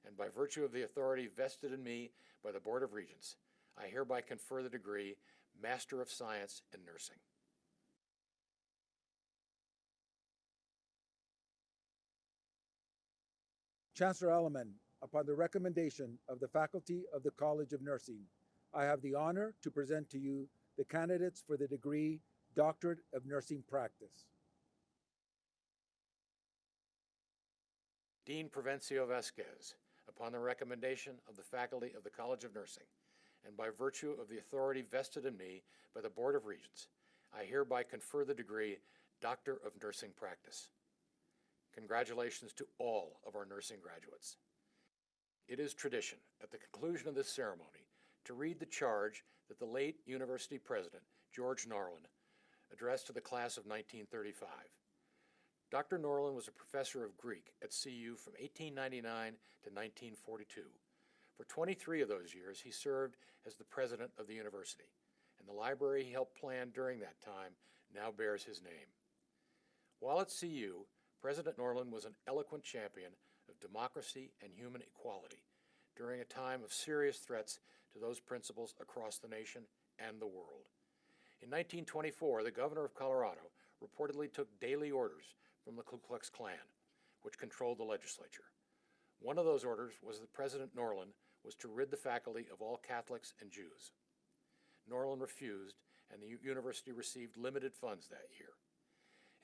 and by virtue of the authority vested in me by the Board of Regents, I hereby confer the degree Master of Science in Nursing. Chancellor Elliman, upon the recommendation of the faculty of the College of Nursing, I have the honor to present to you the candidates for the degree Doctorate of Nursing Practice. Dean Provencio-Vasquez, upon the recommendation of the faculty of the College of Nursing, and by virtue of the authority vested in me by the Board of Regents, I hereby confer the degree Doctor of Nursing Practice. Congratulations to all of our nursing graduates. It is tradition at the conclusion of this ceremony to read the charge that the late university president, George Norland, addressed to the class of 1935. Dr. Norland was a professor of Greek at CU from 1899 to 1942. For 23 of those years, he served as the president of the university, and the library he helped plan during that time now bears his name. While at CU, President Norland was an eloquent champion of democracy and human equality during a time of serious threats to those principles across the nation and the world. In 1924, the governor of Colorado reportedly took daily orders from the Ku Klux Klan, which controlled the legislature. One of those orders was that President Norland was to rid the faculty of all Catholics and Jews. Norland refused, and the university received limited funds that year.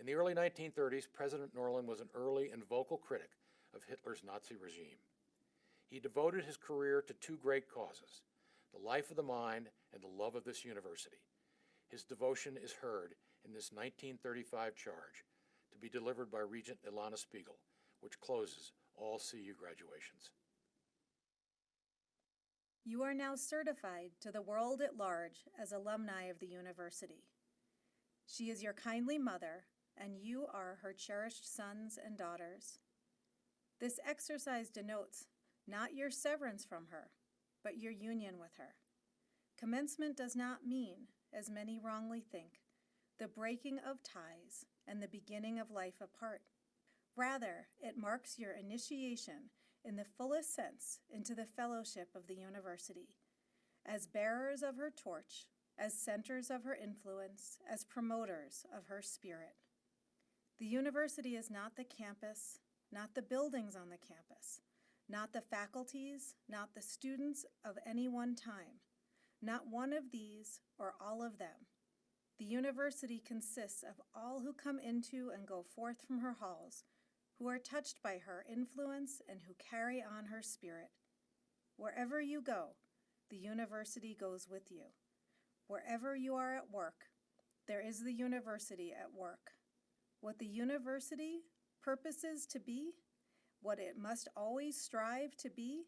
In the early 1930s, President Norland was an early and vocal critic of Hitler's Nazi regime. He devoted his career to two great causes, the life of the mind and the love of this university. His devotion is heard in this 1935 charge, to be delivered by Regent Ilana Spiegel, which closes all CU graduations. You are now certified to the world at large as alumni of the university. She is your kindly mother, and you are her cherished sons and daughters. This exercise denotes not your severance from her, but your union with her. Commencement does not mean, as many wrongly think, the breaking of ties and the beginning of life apart. Rather, it marks your initiation in the fullest sense into the fellowship of the university, as bearers of her torch, as centers of her influence, as promoters of her spirit. The university is not the campus, not the buildings on the campus, not the faculties, not the students of any one time, not one of these or all of them. The university consists of all who come into and go forth from her halls, who are touched by her influence and who carry on her spirit. Wherever you go, the university goes with you. Wherever you are at work, there is the university at work. What the university purposes to be, what it must always strive to be,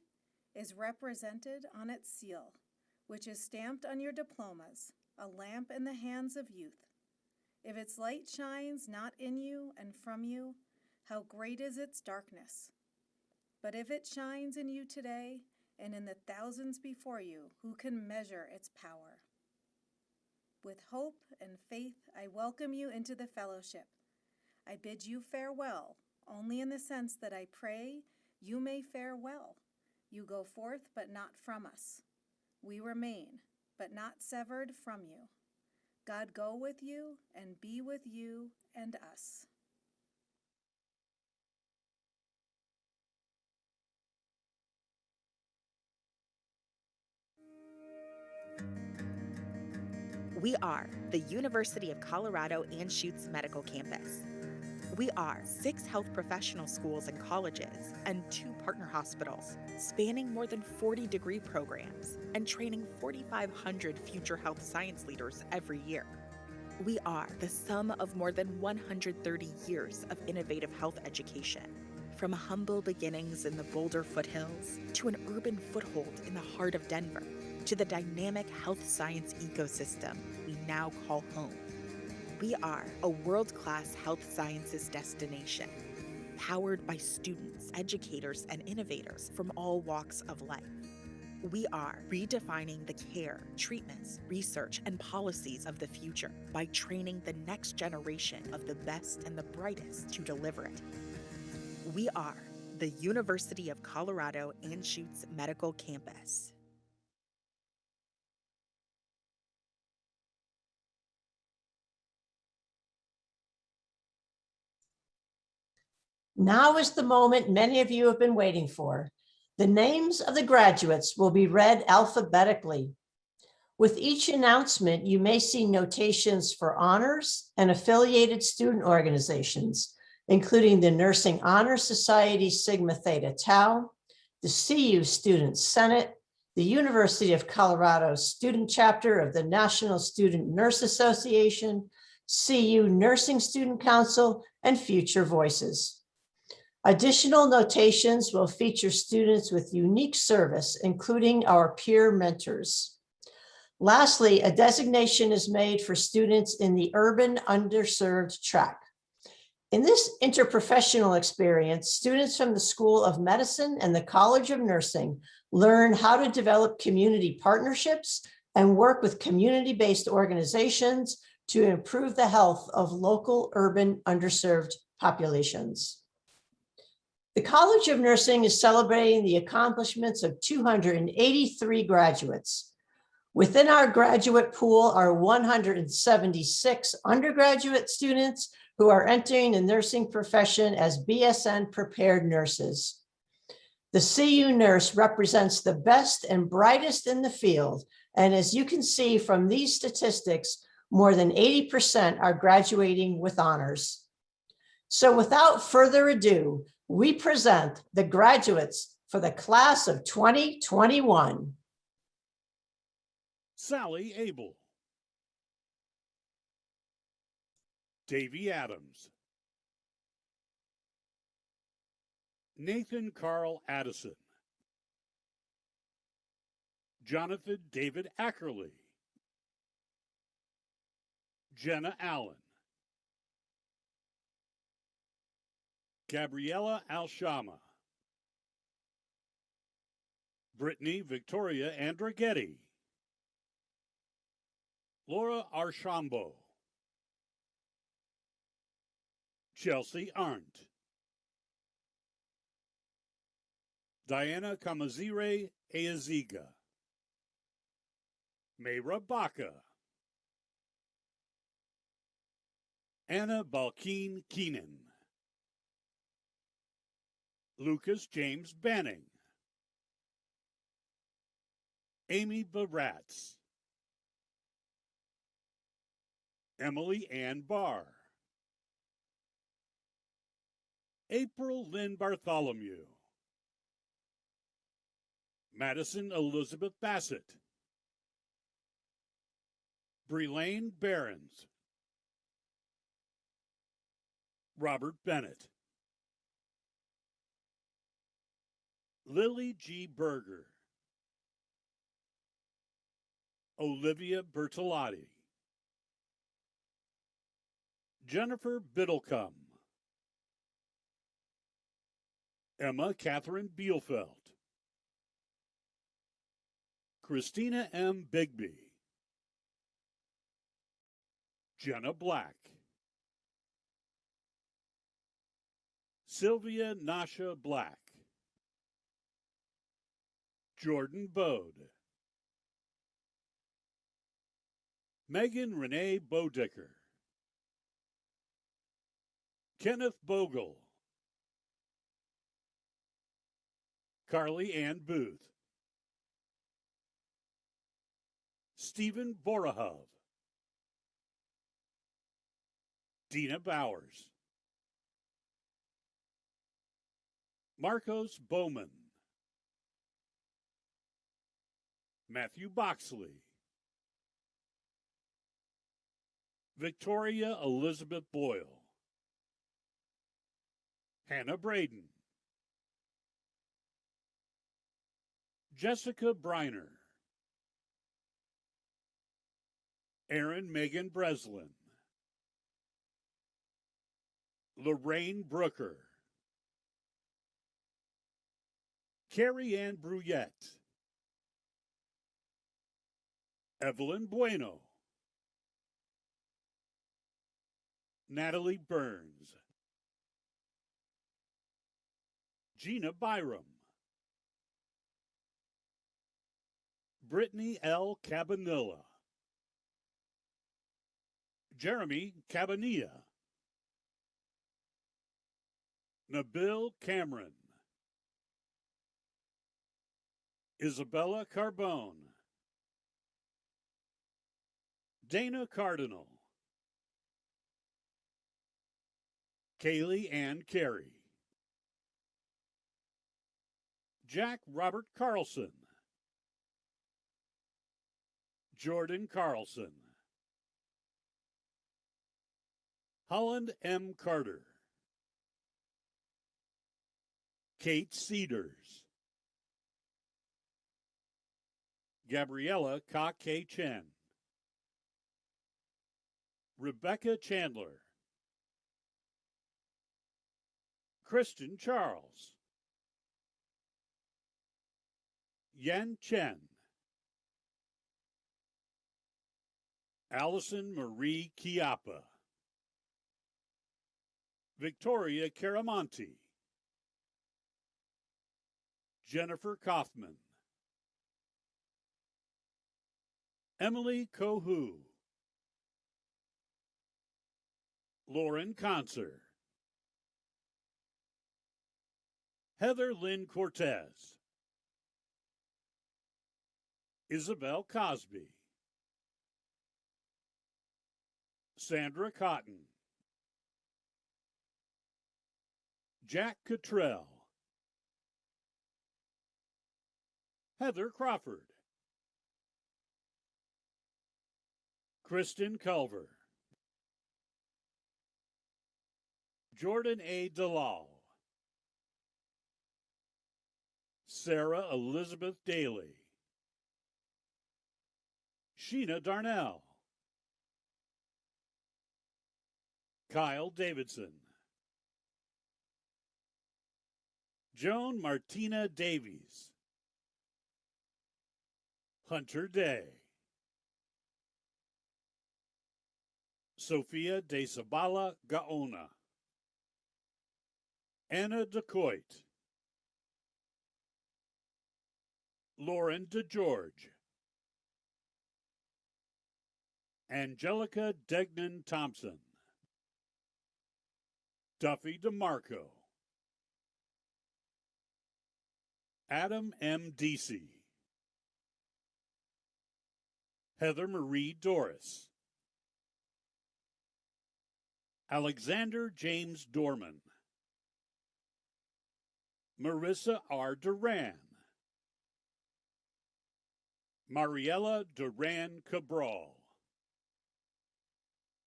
is represented on its seal, which is stamped on your diplomas, a lamp in the hands of youth. If its light shines not in you and from you, how great is its darkness. But if it shines in you today and in the thousands before you, who can measure its power? With hope and faith, I welcome you into the fellowship. I bid you farewell, only in the sense that I pray you may fare well. You go forth, but not from us. We remain, but not severed from you. God go with you and be with you and us. We are the University of Colorado Anschutz Medical Campus. We are 6 health professional schools and colleges and 2 partner hospitals, spanning more than 40 degree programs and training 4,500 future health science leaders every year. We are the sum of more than 130 years of innovative health education, from humble beginnings in the Boulder foothills to an urban foothold in the heart of Denver, to the dynamic health science ecosystem we now call home. We are a world-class health sciences destination, powered by students, educators, and innovators from all walks of life. We are redefining the care, treatments, research, and policies of the future by training the next generation of the best and the brightest to deliver it. We are the University of Colorado Anschutz Medical Campus. Now is the moment many of you have been waiting for. The names of the graduates will be read alphabetically. With each announcement, you may see notations for honors and affiliated student organizations, including the Nursing Honor Society Sigma Theta Tau, the CU Student Senate, the University of Colorado Student Chapter of the National Student Nurse Association, CU Nursing Student Council, and Future Voices. Additional notations will feature students with unique service, including our peer mentors. Lastly, a designation is made for students in the urban underserved track. In this interprofessional experience, students from the School of Medicine and the College of Nursing learn how to develop community partnerships and work with community-based organizations to improve the health of local urban underserved populations. The College of Nursing is celebrating the accomplishments of 283 graduates. Within our graduate pool are 176 undergraduate students who are entering the nursing profession as BSN prepared nurses. The CU nurse represents the best and brightest in the field, and as you can see from these statistics, more than 80% are graduating with honors. So without further ado, we present the graduates for the class of 2021. Sally Abel, Davy Adams, Nathan Carl Addison, Jonathan David Ackerley, Jenna Allen, Gabriella Alshama, Brittany Victoria Andraghetti, Laura Archambault, Chelsea Arndt, Diana Kamazire Eaziga, Mayra Baca, Anna Balkeen Keenan, Lucas James Banning, Amy Baratz, Emily Ann Barr, April Lynn Bartholomew, Madison Elizabeth Bassett, Brelane Behrens, Robert Bennett, Lily G. Berger, Olivia Bertolotti, Jennifer Biddlecombe, Emma Catherine Bielfeldt, Christina M. Bigby, Jenna Black, Sylvia Nasha Black, Jordan Bode, Megan Renee Bodicker, Kenneth Vogel, Carly Ann Booth, Stephen Borahov, Dina Bowers, Marcos Bowman, Matthew Boxley, Victoria Elizabeth Boyle, Hannah Braden, Jessica Briner, Erin Megan Breslin, Lorraine Brooker, Carrie Ann Bruyette, Evelyn Bueno, Natalie Burns, Gina Byram, Brittany L. Cabanilla, Jeremy Cabanilla, Nabil Cameron, Isabella Carbone, Dana Cardinal, Kaylee Ann Carey, Jack Robert Carlson, Jordan Carlson, Holland M. Carter, Kate Cedars, Gabriella Ka-K Chen, Rebecca Chandler, Kristen Charles, Yan Chen, Allison Marie Chiappa, Victoria Caramonte, Jennifer Kaufman, Emily Kohu, Lauren Conser, Heather Lynn Cortez, Isabel Cosby, Sandra Cotton, Jack Cottrell, Heather Crawford, Kristen Culver, Jordan A. Delal, Sarah Elizabeth Daly, Sheena Darnell, Kyle Davidson, Joan Martina Davies, Hunter Day, Sophia de Sabala Gaona, Anna DeCoit, Lauren DeGeorge, Angelica Degnan Thompson, Duffy DeMarco, Adam M. Deasy, Heather Marie Doris, Alexander James Dorman, Marissa R. Duran, Mariella Duran Cabral,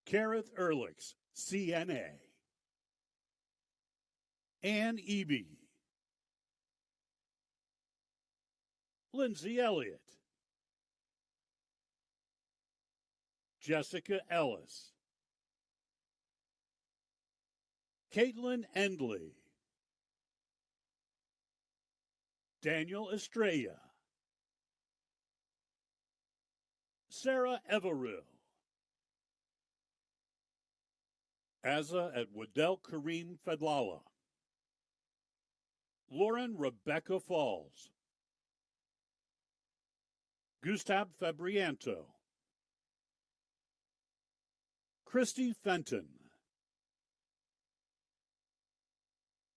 Kareth Ehrlichs, CNA, Ann Eby, Lindsay Elliott, Jessica Ellis, Caitlin Endley, Daniel Estrella, Sarah Everill, Asa at Waddell Kareem Fedlala, Lauren Rebecca Falls, Gustav Fabrianto, Christy Fenton,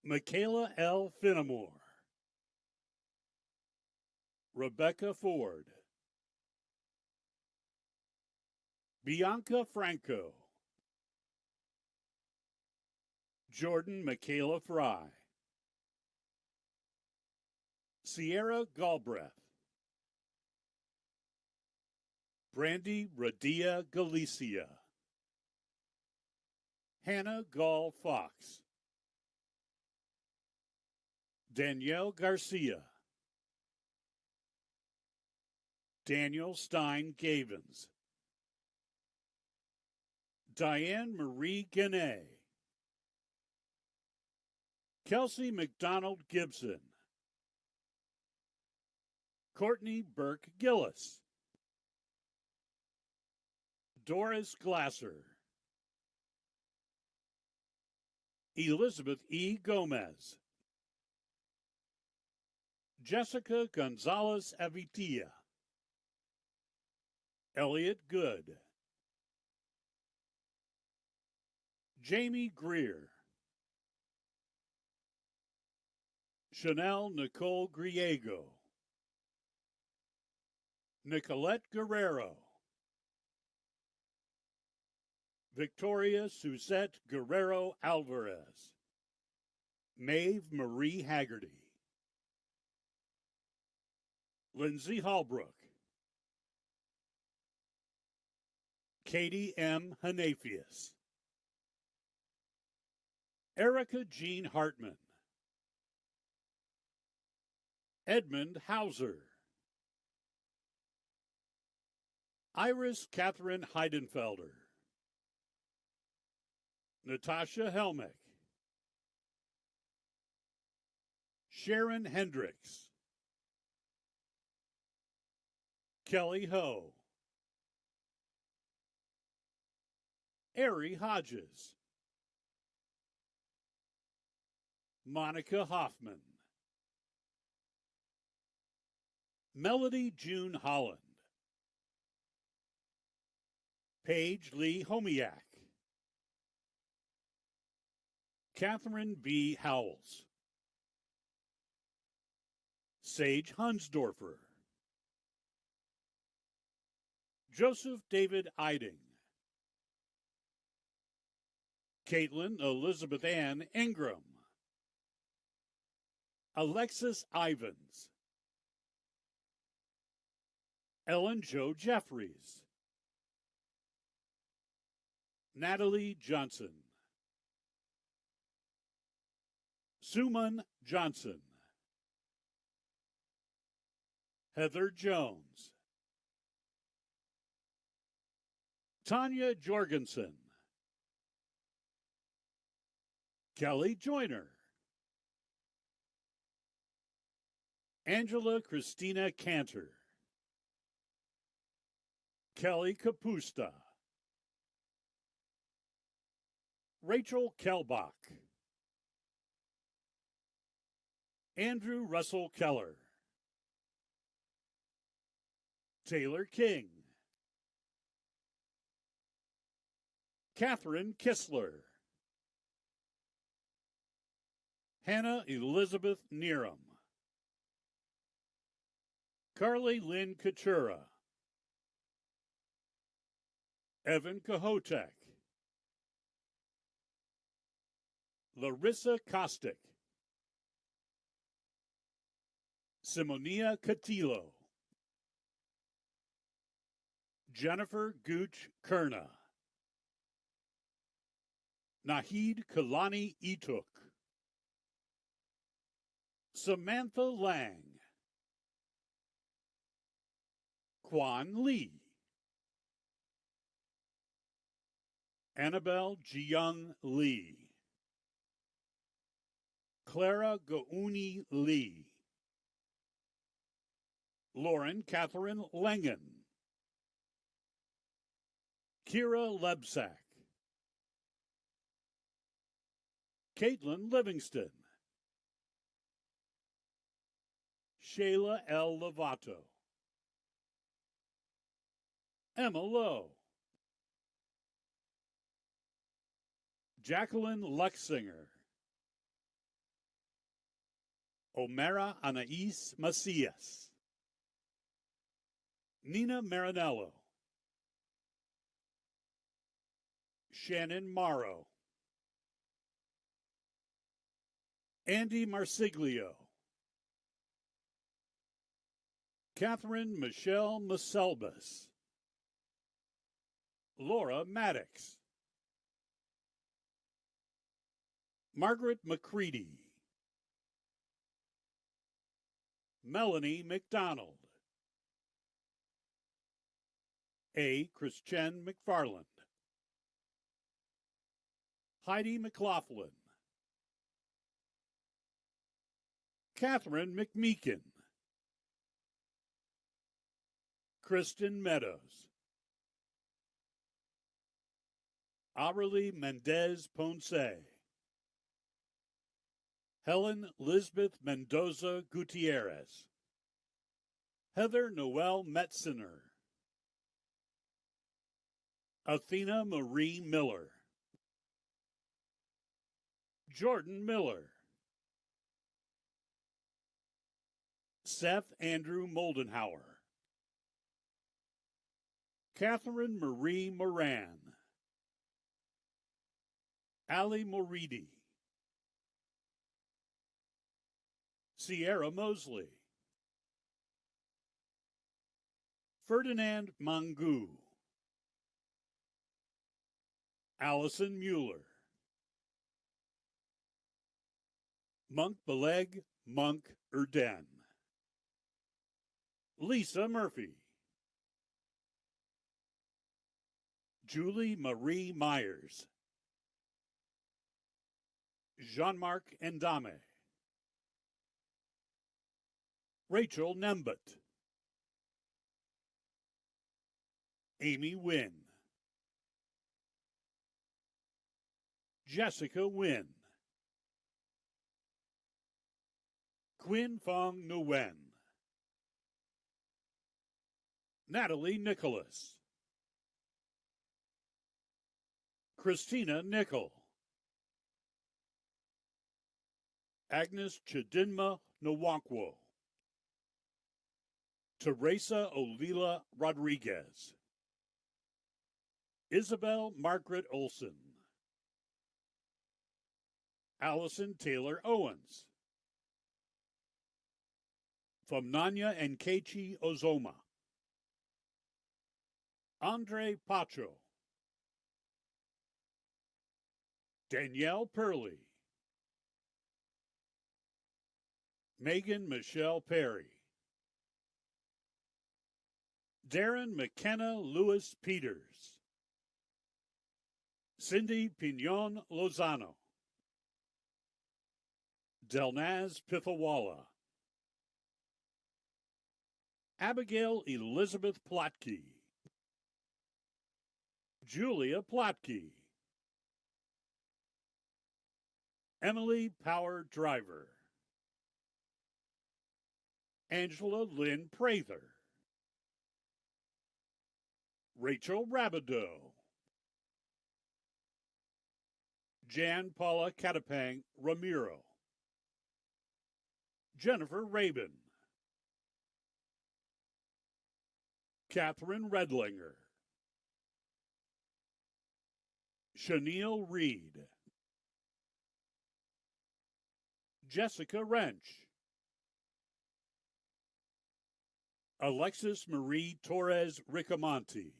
Michaela L. Finnemore, Rebecca Ford, Bianca Franco, Jordan Michaela Fry, Sierra Galbraith, Brandy Radia Galicia, Hannah Gall Fox, Danielle Garcia, Daniel Stein Gavins, Diane Marie Guinea, Kelsey McDonald Gibson, Courtney Burke Gillis, Doris Glasser, Elizabeth E. Gomez, Jessica Gonzalez Avitia, Elliot Good, Jamie Greer, Chanel Nicole Griego, Nicolette Guerrero, Victoria Suzette Guerrero Alvarez, Maeve Marie Haggerty, Lindsay Hallbrook, Katie M. Hanafius, Erica Jean Hartman, Edmund Hauser, Iris Catherine Heidenfelder, Natasha Helmick, Sharon Hendricks, Kelly Ho, Ari Hodges, Monica Hoffman, Melody June Holland, Paige Lee Homiak, Catherine B. Howells, Sage Hunsdorfer, Joseph David Eiding, Caitlin Elizabeth Ann Ingram, Alexis Ivans, Ellen Jo Jeffries, Natalie Johnson, Suman Johnson, Heather Jones, Tanya Jorgensen, Kelly Joyner, Angela Christina Cantor, Kelly Capusta, Rachel Kelbach, Andrew Russell Keller, Taylor King, Catherine Kistler, Hannah Elizabeth Neeram, Carly Lynn Kachura, Evan Kahotek, Larissa Kostic, Simonia Catillo, Jennifer Gooch Kerna, Nahid Kalani Ituk, Samantha Lang, Quan Lee, Annabelle Jiyoung Lee, Clara Gouni Lee, Lauren Catherine Langen, Kira Lebsack, Caitlin Livingston, Shayla L. Lovato, Emma Lowe, Jacqueline Luxinger, Omarah Anais Macias, Nina Marinello, Shannon Morrow, Andy Marsiglio, Catherine Michelle Maselbus, Laura Maddox, Margaret McCready, Melanie McDonald, A. Christian McFarland, Heidi McLaughlin, Catherine McMeekin, Kristen Meadows, Aurelie Mendez Ponce, Helen Lisbeth Mendoza Gutierrez, Heather Noel Metziner, Athena Marie Miller, Jordan Miller, Seth Andrew Moldenhauer, Catherine Marie Moran, Ali Moridi, Sierra Mosley, Ferdinand Mangu, Allison Mueller, Monk Beleg Monk Erden, Lisa Murphy, Julie Marie Myers, Jean-Marc Endame, Rachel Nembut, Amy Wynn, Jessica Wynn, Quinn Fong Nguyen, Natalie Nicholas, Christina Nickel, Agnes Chidinma Nwankwo, Teresa Olila Rodriguez, Isabel Margaret Olson, Allison Taylor Owens, Famnanya Nkechi Ozoma, Andre Pacho, Danielle Purley, Megan Michelle Perry, Darren McKenna Lewis Peters, Cindy Pinon Lozano, Delnaz Pithawala, Abigail Elizabeth Plotke, Julia Plotke, Emily Power Driver, Angela Lynn Prather, Rachel Rabideau, Jan Paula Catapang Ramiro, Jennifer Rabin, Catherine Redlinger, Chenille Reed, Jessica Wrench, Alexis Marie Torres Ricamonte,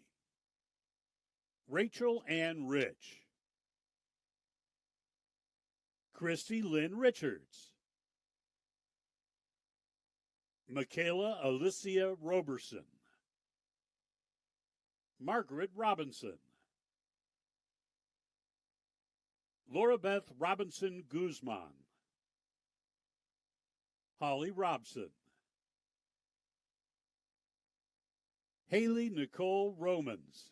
Rachel Ann Rich, Christy Lynn Richards, Michaela Alicia Roberson, Margaret Robinson, Laura Beth Robinson Guzman, Holly Robson, Haley Nicole Romans,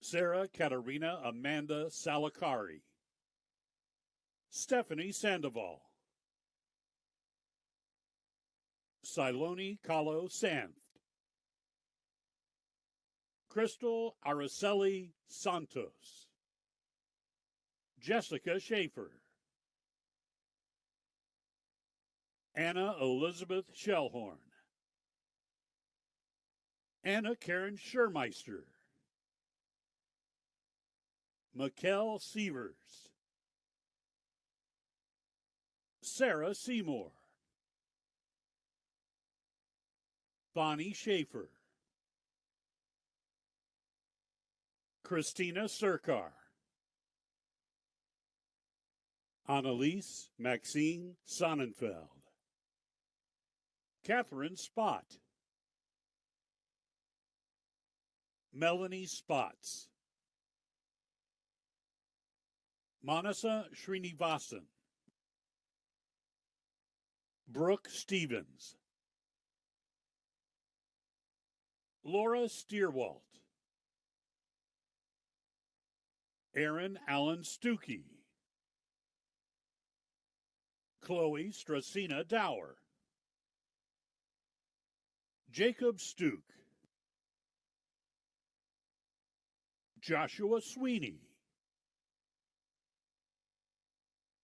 Sarah Katarina Amanda Salakari, Stephanie Sandoval, Siloni Kahlo Sanft, Crystal Araceli Santos, Jessica Schaefer, Anna Elizabeth Shellhorn, Anna Karen Schermeister, Mikkel Sievers, Sarah Seymour, Bonnie Schaefer, Christina Surkar, Annalise Maxine Sonnenfeld, Catherine Spott, Melanie Spots, Manasa Srinivasan, Brooke Stevens, Laura Steerwalt, Aaron Allen Stuckey, Chloe Stracina Dower, Jacob Stuck, Joshua Sweeney,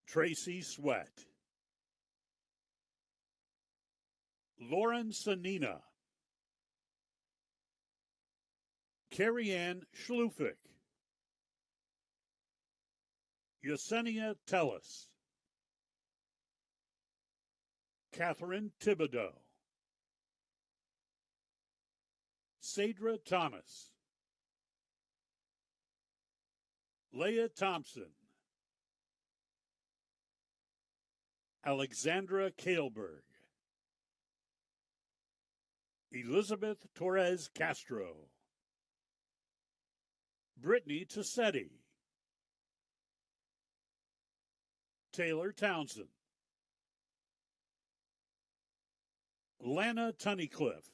Tracy Sweat, Lauren Sanina, Carrie Ann Schlufik, Yesenia Tellis, Catherine Thibodeau, Sadra Thomas, Leah Thompson, Alexandra Kaleberg, Elizabeth Torres Castro, Brittany Tassetti, Taylor Townsend, Lana Tunnicliffe,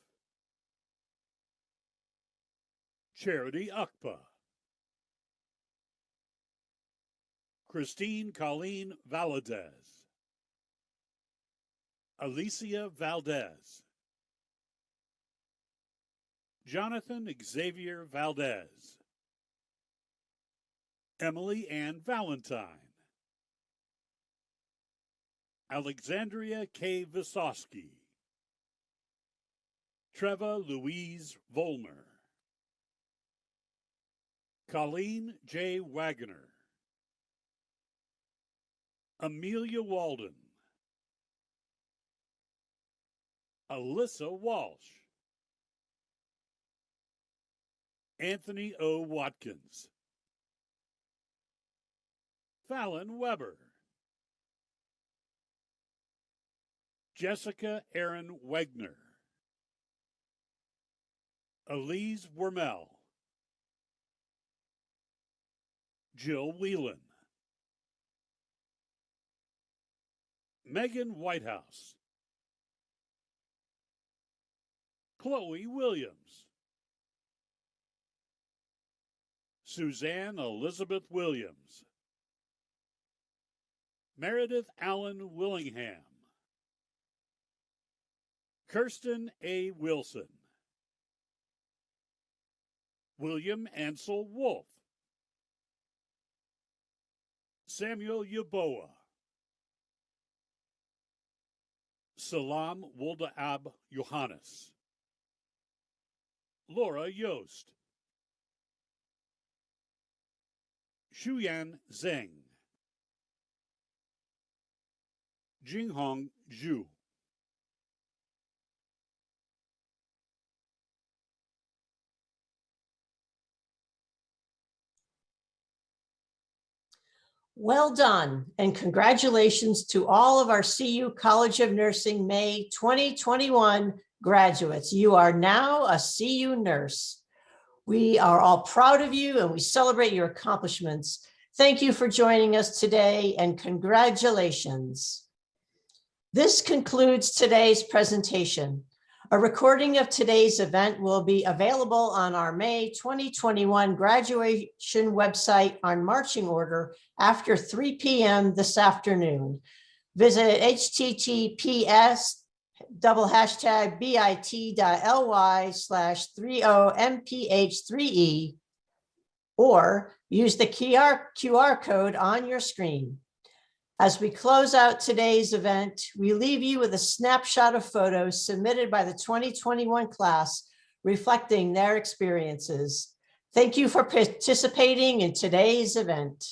Charity Ukpa, Christine Colleen Valadez, Alicia Valdez, Jonathan Xavier Valdez, Emily Ann Valentine, Alexandria K. Visosky, Treva Louise Volmer, Colleen J. Wagoner, Amelia Walden, Alyssa Walsh, Anthony O. Watkins, Fallon Weber, Jessica Aaron Wegner, Elise Wormel, Jill Whelan, Megan Whitehouse, Chloe Williams, Suzanne Elizabeth Williams, Meredith Allen Willingham, Kirsten A. Wilson, William Ansel Wolf, Samuel Yaboa, Salam Woldaab Johannes, Laura Yost, Shuyan Zheng, Jinghong Zhu. Well done, and congratulations to all of our CU College of Nursing May 2021 graduates. You are now a CU nurse. We are all proud of you and we celebrate your accomplishments. Thank you for joining us today and congratulations. This concludes today's presentation. A recording of today's event will be available on our May 2021 graduation website on marching order after 3 p.m. this afternoon. Visit https:/bit.ly/30mph3e or use the QR code on your screen. As we close out today's event, we leave you with a snapshot of photos submitted by the 2021 class reflecting their experiences. Thank you for participating in today's event.